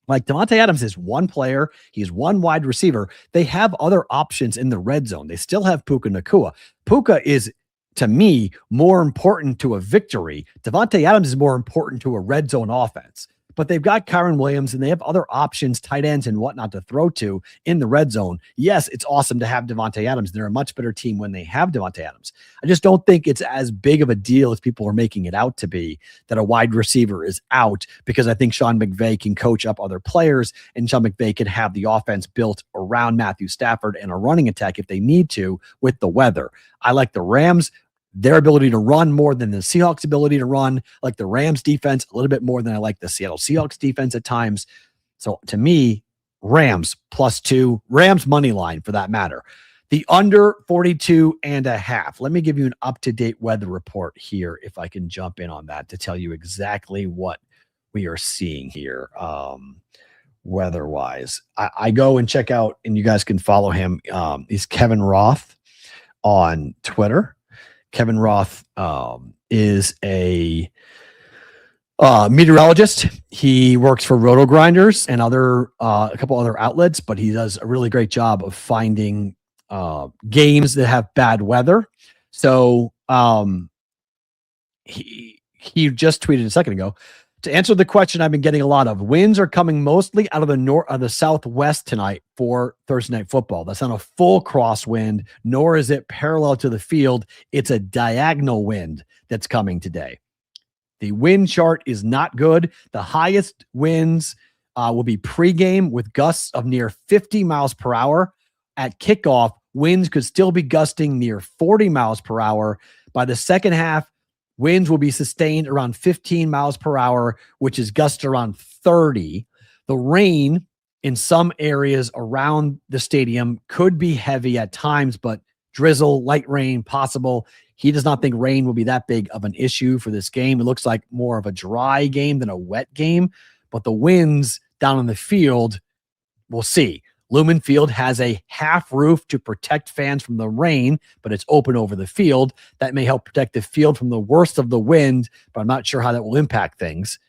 Like, Davante Adams is one player. He's one wide receiver. They have other options in the red zone. They still have Puka Nacua. Puka is, to me, more important to a victory. Davante Adams is more important to a red zone offense. But they've got Kyron Williams and they have other options, tight ends and whatnot to throw to in the red zone. Yes, it's awesome to have Davante Adams. They're a much better team when they have Davante Adams. I just don't think it's as big of a deal as people are making it out to be that a wide receiver is out, because I think Sean McVay can coach up other players and Sean McVay can have the offense built around Matthew Stafford and a running attack if they need to with the weather. I like the Rams, their ability to run more than the Seahawks' ability to run, like the Rams defense a little bit more than I like the Seattle Seahawks defense at times. So to me, Rams +2, Rams money line for that matter. The under 42.5. Let me give you an up-to-date weather report here, if I can jump in on that to tell you exactly what we are seeing here weather-wise. I go and check out, and you guys can follow him. He's Kevin Roth on Twitter. Kevin Roth is a meteorologist. He works for Roto Grinders and a couple other outlets, but he does a really great job of finding games that have bad weather. So he just tweeted a second ago, to answer the question I've been getting a lot of, winds are coming mostly out of the southwest tonight for Thursday Night Football. That's not a full crosswind, nor is it parallel to the field. It's a diagonal wind that's coming today. The wind chart is not good. The highest winds will be pregame with gusts of near 50 miles per hour. At kickoff, winds could still be gusting near 40 miles per hour. By the second half, winds will be sustained around 15 miles per hour, which is gusts around 30. The rain in some areas around the stadium could be heavy at times, but drizzle, light rain possible. He does not think rain will be that big of an issue for this game. It looks like more of a dry game than a wet game, but the winds down on the field, we'll see. Lumen Field has a half roof to protect fans from the rain, but it's open over the field. That may help protect the field from the worst of the wind, but I'm not sure how that will impact things.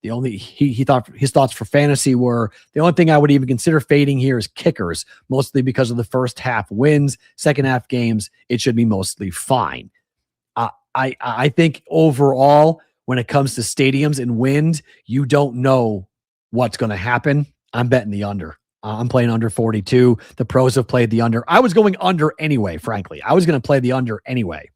The only he thought his thoughts for fantasy were, the only thing I would even consider fading here is kickers, mostly because of the first half wins. Second half games, it should be mostly fine. I think overall, when it comes to stadiums and wind, you don't know what's going to happen. I'm betting the under. I'm playing under 42. The pros have played the under. I was going under anyway, frankly. I was going to play the under anyway.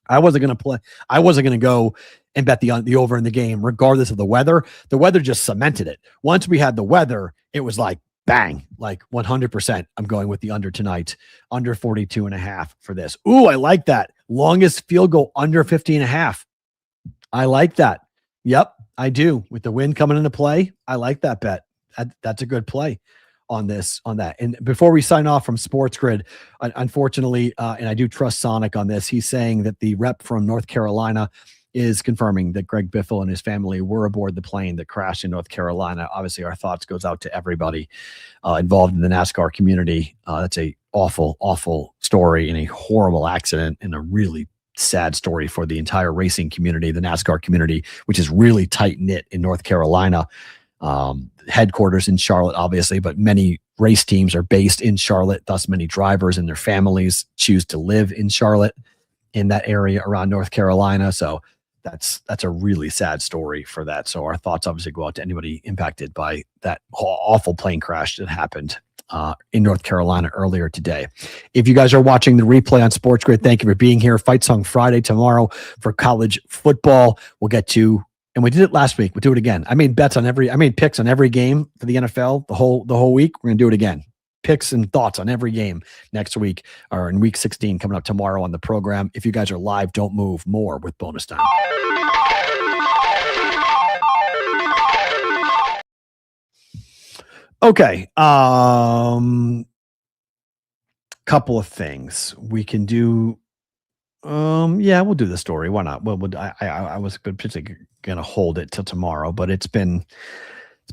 I wasn't going to go and bet the over in the game, regardless of the weather. The weather just cemented it. Once we had the weather, it was like, bang, like 100%. I'm going with the under tonight, under 42.5 for this. Ooh, I like that. Longest field goal under 50.5. I like that. Yep, I do. With the wind coming into play, I like that bet. That's a good play on that. And before we sign off from Sports Grid, unfortunately, and I do trust Sonic on this, he's saying that the rep from North Carolina is confirming that Greg Biffle and his family were aboard the plane that crashed in North Carolina. Obviously, our thoughts goes out to everybody involved in the NASCAR community. That's a awful, awful story and a horrible accident and a really sad story for the entire racing community, the NASCAR community, which is really tight knit in North Carolina. Headquarters in Charlotte, obviously, but many race teams are based in Charlotte. Thus, many drivers and their families choose to live in Charlotte, in that area around North Carolina. So that's a really sad story for that. So our thoughts obviously go out to anybody impacted by that awful plane crash that happened in North Carolina earlier today. If you guys are watching the replay on Sports Grid, thank you for being here. Fight Song Friday tomorrow for college football. We'll get to. And we did it last week. We'll do it again. I made picks on every game for the NFL the whole week. We're going to do it again. picks and thoughts on every game next week or in week 16 coming up tomorrow on the program. If you guys are live, don't move. More with bonus time. Okay. Couple of things we can do. Yeah, we'll do the story. Why not? Well, I was particularly going to hold it till tomorrow, but it's been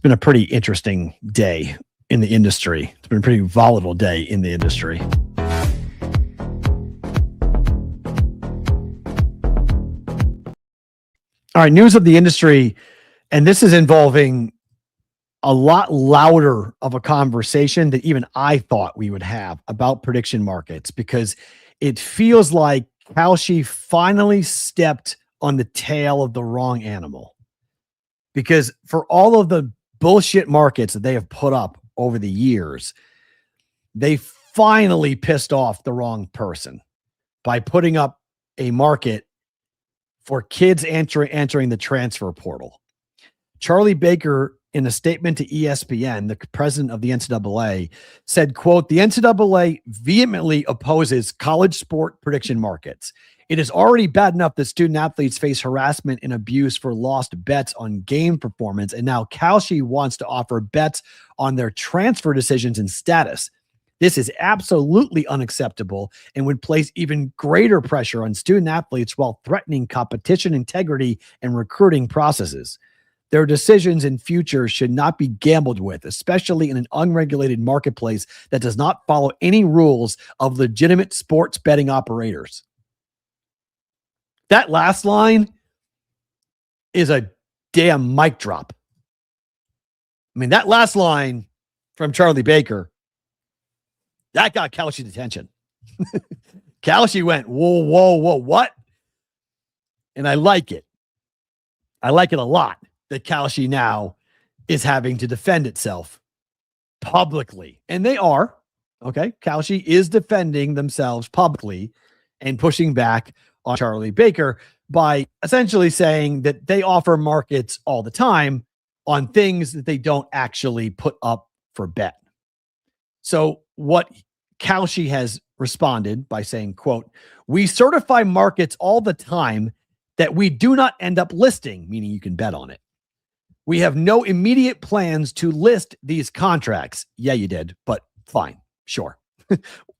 a pretty interesting day in the industry. It's been a pretty volatile day in the industry. All right, news of the industry, and this is involving a lot louder of a conversation that even I thought we would have about prediction markets, because it feels like Kalshi finally stepped on the tail of the wrong animal. Because for all of the bullshit markets that they have put up over the years, they finally pissed off the wrong person by putting up a market for kids entering the transfer portal. Charlie Baker, in a statement to ESPN, the president of the NCAA, said, quote, "The NCAA vehemently opposes college sport prediction markets. It is already bad enough that student athletes face harassment and abuse for lost bets on game performance, and now Kalshi wants to offer bets on their transfer decisions and status. This is absolutely unacceptable and would place even greater pressure on student athletes while threatening competition integrity and recruiting processes. Their decisions in future should not be gambled with, especially in an unregulated marketplace that does not follow any rules of legitimate sports betting operators." That last line is a damn mic drop. I mean, that last line from Charlie Baker, that got Kalshi's attention. Kalshi went, whoa, what? And I like it. I like it a lot that Kalshi now is having to defend itself publicly. And they are. Okay. Kalshi is defending themselves publicly and pushing back on Charlie Baker by essentially saying that they offer markets all the time on things that they don't actually put up for bet. So what Kalshi has responded by saying, quote, "We certify markets all the time that we do not end up listing," meaning you can bet on it. "We have no immediate plans to list these contracts." Yeah, you did, but fine. Sure.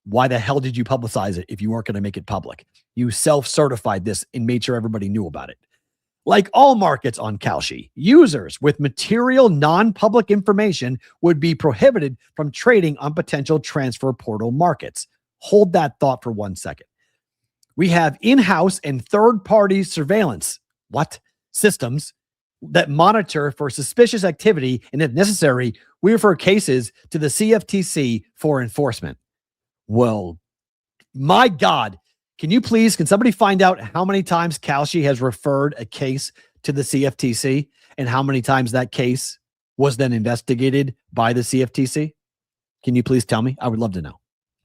Why the hell did you publicize it if you weren't going to make it public? You self-certified this and made sure everybody knew about it. "Like all markets on Kalshi, users with material non-public information would be prohibited from trading on potential transfer portal markets." Hold that thought for 1 second. "We have in-house and third-party surveillance systems that monitor for suspicious activity, and if necessary, we refer cases to the CFTC for enforcement." Well, my God, can somebody find out how many times Kalshi has referred a case to the CFTC and how many times that case was then investigated by the CFTC? Can you please tell me? I would love to know.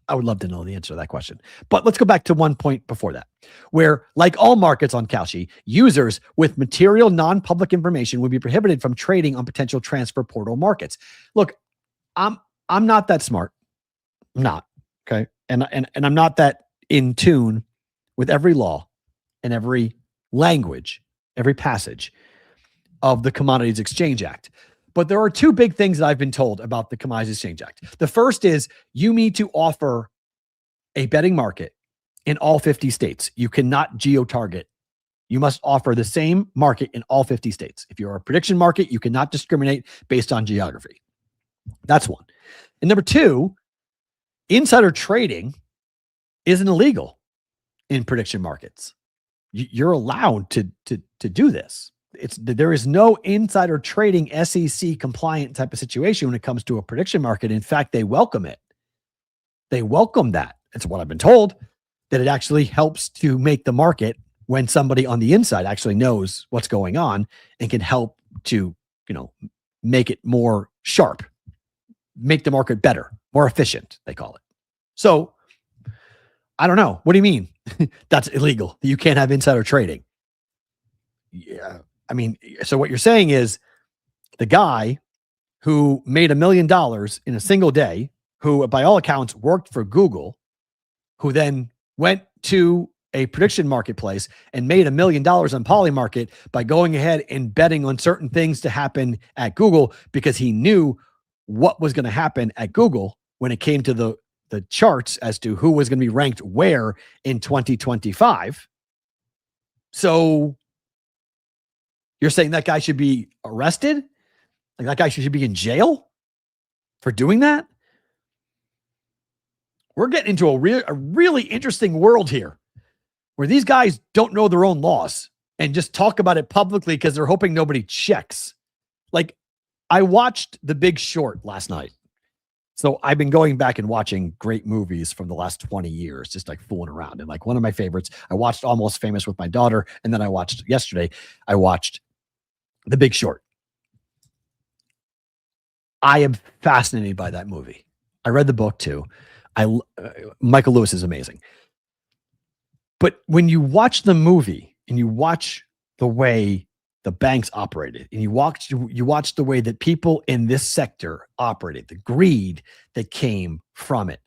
I would love to know the answer to that question. But let's go back to one point before that, where, like all markets on Kalshi, users with material non-public information would be prohibited from trading on potential transfer portal markets. Look, I'm not that smart. I'm not. Okay. And I'm not that in tune with every law and every language, every passage of the Commodities Exchange Act. But there are two big things that I've been told about the Commodities Exchange Act. The first is you need to offer a betting market in all 50 states. You cannot geo-target. You must offer the same market in all 50 states. If you're a prediction market, you cannot discriminate based on geography. That's one. And number two, insider trading isn't illegal in prediction markets. You're allowed to do this. There is no insider trading SEC compliant type of situation when it comes to a prediction market. In fact, they welcome it. They welcome that. That's what I've been told, that it actually helps to make the market when somebody on the inside actually knows what's going on and can help to, make it more sharp, make the market better, more efficient, they call it. So I don't know. What do you mean? That's illegal. You can't have insider trading. Yeah. I mean, so what you're saying is the guy who made $1 million in a single day who by all accounts worked for Google, who then went to a prediction marketplace and made $1 million on Polymarket by going ahead and betting on certain things to happen at Google because he knew what was going to happen at Google when it came to the charts as to who was going to be ranked where in 2025. So you're saying that guy should be arrested? Like that guy should be in jail for doing that? We're getting into a really interesting world here where these guys don't know their own laws and just talk about it publicly because they're hoping nobody checks. Like, I watched The Big Short last night. So I've been going back and watching great movies from the last 20 years, just like fooling around. And like one of my favorites, I watched Almost Famous with my daughter. And then I watched The Big Short. I am fascinated by that movie. I read the book too. Michael Lewis is amazing. But when you watch the movie and you watch the way the banks operated and you watch the way that people in this sector operated, the greed that came from it,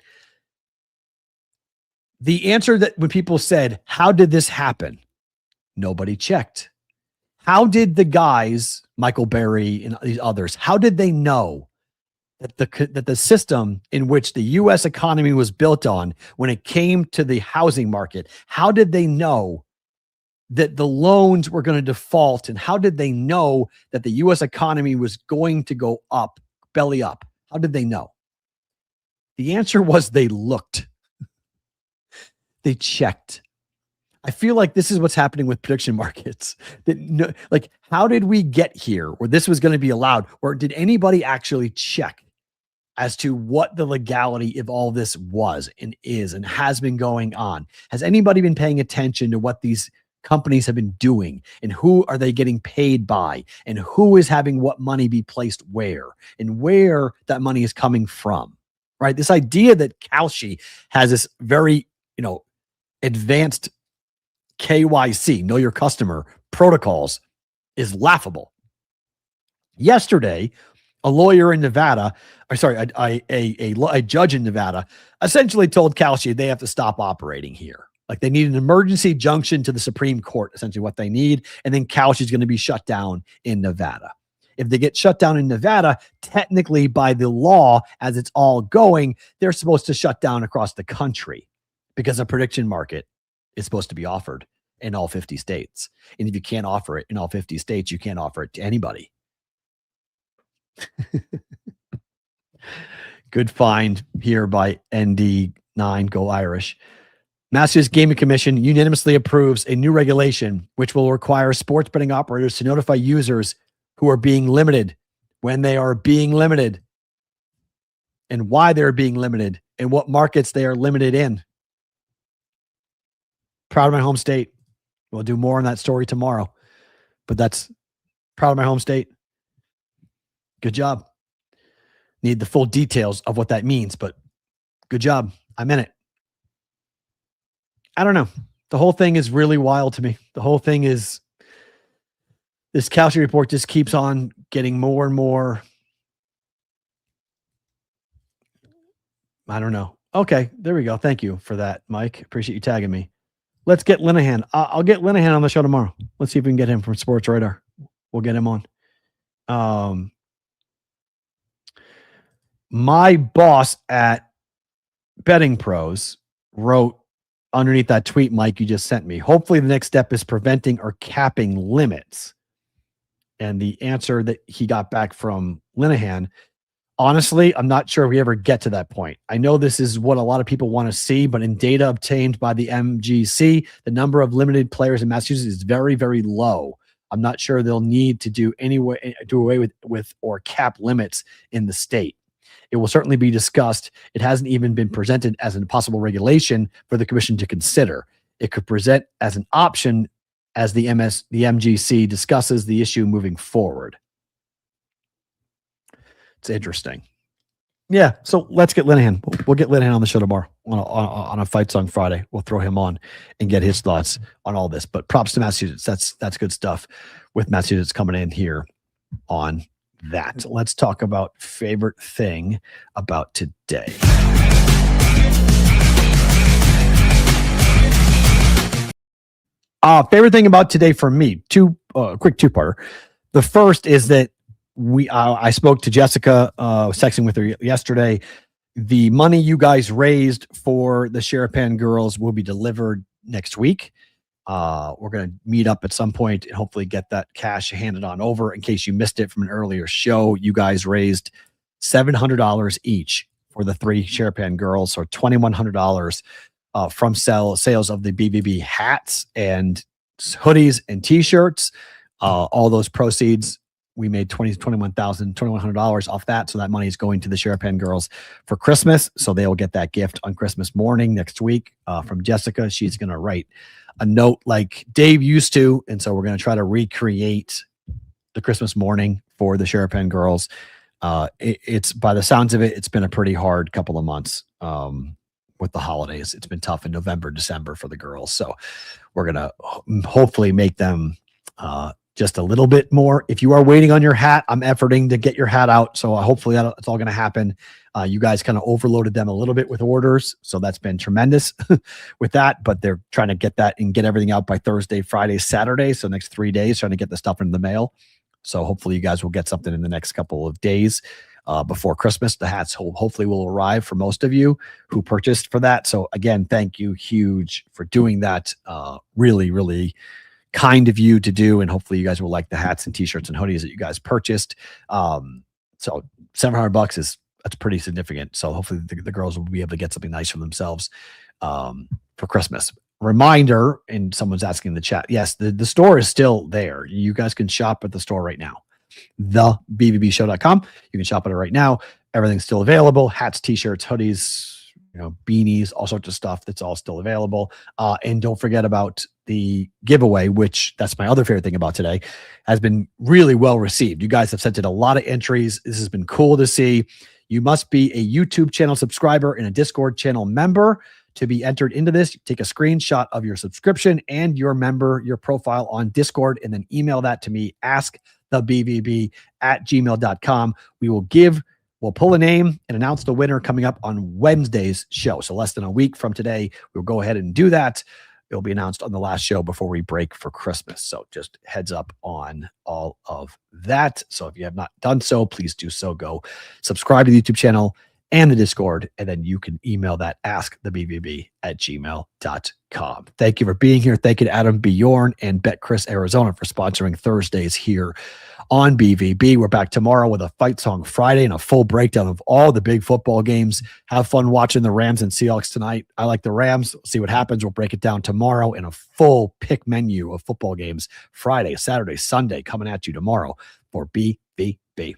the answer that when people said, how did this happen? Nobody checked. How did the guys, Michael Berry and these others, how did they know that the system in which the U.S. economy was built on when it came to the housing market, how did they know that the loans were going to default? And how did they know that the U.S. economy was going to go up, belly up? How did they know? The answer was they looked. They checked. I feel like this is what's happening with prediction markets. Like, how did we get here where this was going to be allowed? Or did anybody actually check as to what the legality of all this was and is and has been going on? Has anybody been paying attention to what these companies have been doing and who are they getting paid by and who is having what money be placed where and where that money is coming from, right? This idea that Kalshi has this very, advanced KYC, know your customer protocols is laughable. Yesterday, a judge in Nevada essentially told Kalshi they have to stop operating here. Like, they need an emergency junction to the Supreme Court, essentially what they need. And then Kalshi is going to be shut down in Nevada. If they get shut down in Nevada, technically by the law, as it's all going, they're supposed to shut down across the country because a prediction market is supposed to be offered in all 50 states. And if you can't offer it in all 50 states, you can't offer it to anybody. Good find here by ND9, Go Irish. Massachusetts Gaming Commission unanimously approves a new regulation which will require sports betting operators to notify users who are being limited when they are being limited and why they're being limited and what markets they are limited in. Proud of my home state. We'll do more on that story tomorrow, but that's proud of my home state. Good job. Need the full details of what that means, but good job. I'm in it. I don't know. The whole thing is really wild to me. The whole thing is, this Kalshi report just keeps on getting more and more. I don't know. Okay, there we go. Thank you for that, Mike. Appreciate you tagging me. Let's get Linehan. I'll get Linehan on the show tomorrow. Let's see if we can get him from Sports Radar. We'll get him on. My boss at Betting Pros wrote underneath that tweet, Mike, you just sent me, hopefully the next step is preventing or capping limits. And the answer that he got back from Linehan, honestly, I'm not sure we ever get to that point. I know this is what a lot of people want to see, but in data obtained by the MGC, the number of limited players in Massachusetts is very, very low. I'm not sure they'll need to do away with or cap limits in the state. It will certainly be discussed. It hasn't even been presented as a possible regulation for the commission to consider. It could present as an option as the MGC discusses the issue moving forward. It's interesting. Yeah, so let's get Linehan. We'll get Linehan on the show tomorrow on a Fight Song Friday. We'll throw him on and get his thoughts on all this. But props to Massachusetts. That's good stuff with Massachusetts coming in here on that. Let's talk about favorite thing about today. Favorite thing about today for me, quick two-parter. The first is that I spoke to Jessica, was texting with her yesterday. The money you guys raised for the Sherapan girls will be delivered next week. We're going to meet up at some point and hopefully get that cash handed on over. In case you missed it from an earlier show, you guys raised $700 each for the 3 Sherapan girls, so $2,100 from sales of the BBB hats and hoodies and t-shirts. All those proceeds, we made $2,100 off that. So that money is going to the Sherapan girls for Christmas. So they will get that gift on Christmas morning next week from Jessica. She's going to write a note like Dave used to. And so we're going to try to recreate the Christmas morning for the Sherapan girls. It's by the sounds of it, it's been a pretty hard couple of months with the holidays. It's been tough in November, December for the girls. So we're going to hopefully make them just a little bit more. If you are waiting on your hat, I'm efforting to get your hat out. So hopefully that's all going to happen. You guys kind of overloaded them a little bit with orders. So that's been tremendous with that, but they're trying to get that and get everything out by Thursday, Friday, Saturday. So next 3 days, trying to get the stuff in the mail. So hopefully you guys will get something in the next couple of days before Christmas. The hats hopefully will arrive for most of you who purchased for that. So again, thank you huge for doing that. Really, really kind of you to do. And hopefully you guys will like the hats and t-shirts and hoodies that you guys purchased. So $700 that's pretty significant. So hopefully the girls will be able to get something nice for themselves for Christmas. Reminder, and someone's asking in the chat, yes, the store is still there. You guys can shop at the store right now. TheBBBShow.com. You can shop at it right now. Everything's still available. Hats, t-shirts, hoodies, beanies, all sorts of stuff. That's all still available. And don't forget about the giveaway, which that's my other favorite thing about today, has been really well received. You guys have sent in a lot of entries. This has been cool to see. You must be a YouTube channel subscriber and a Discord channel member to be entered into this. Take a screenshot of your subscription and your profile on Discord, and then email that to me, askthebbb@gmail.com. We'll pull a name and announce the winner coming up on Wednesday's show. So less than a week from today, we'll go ahead and do that. It'll be announced on the last show before we break for Christmas. So just heads up on all of that. So if you have not done so, please do so. Go subscribe to the YouTube channel and the Discord, and then you can email that askthebbb@gmail.com. Thank you for being here. Thank you to Adam Bjorn and BetCris Arizona for sponsoring Thursdays here on BVB. We're back tomorrow with a Fight Song Friday and a full breakdown of all the big football games. Have fun watching the Rams and Seahawks tonight. I like the Rams. See what happens. We'll break it down tomorrow in a full pick menu of football games Friday, Saturday, Sunday coming at you tomorrow for BVB.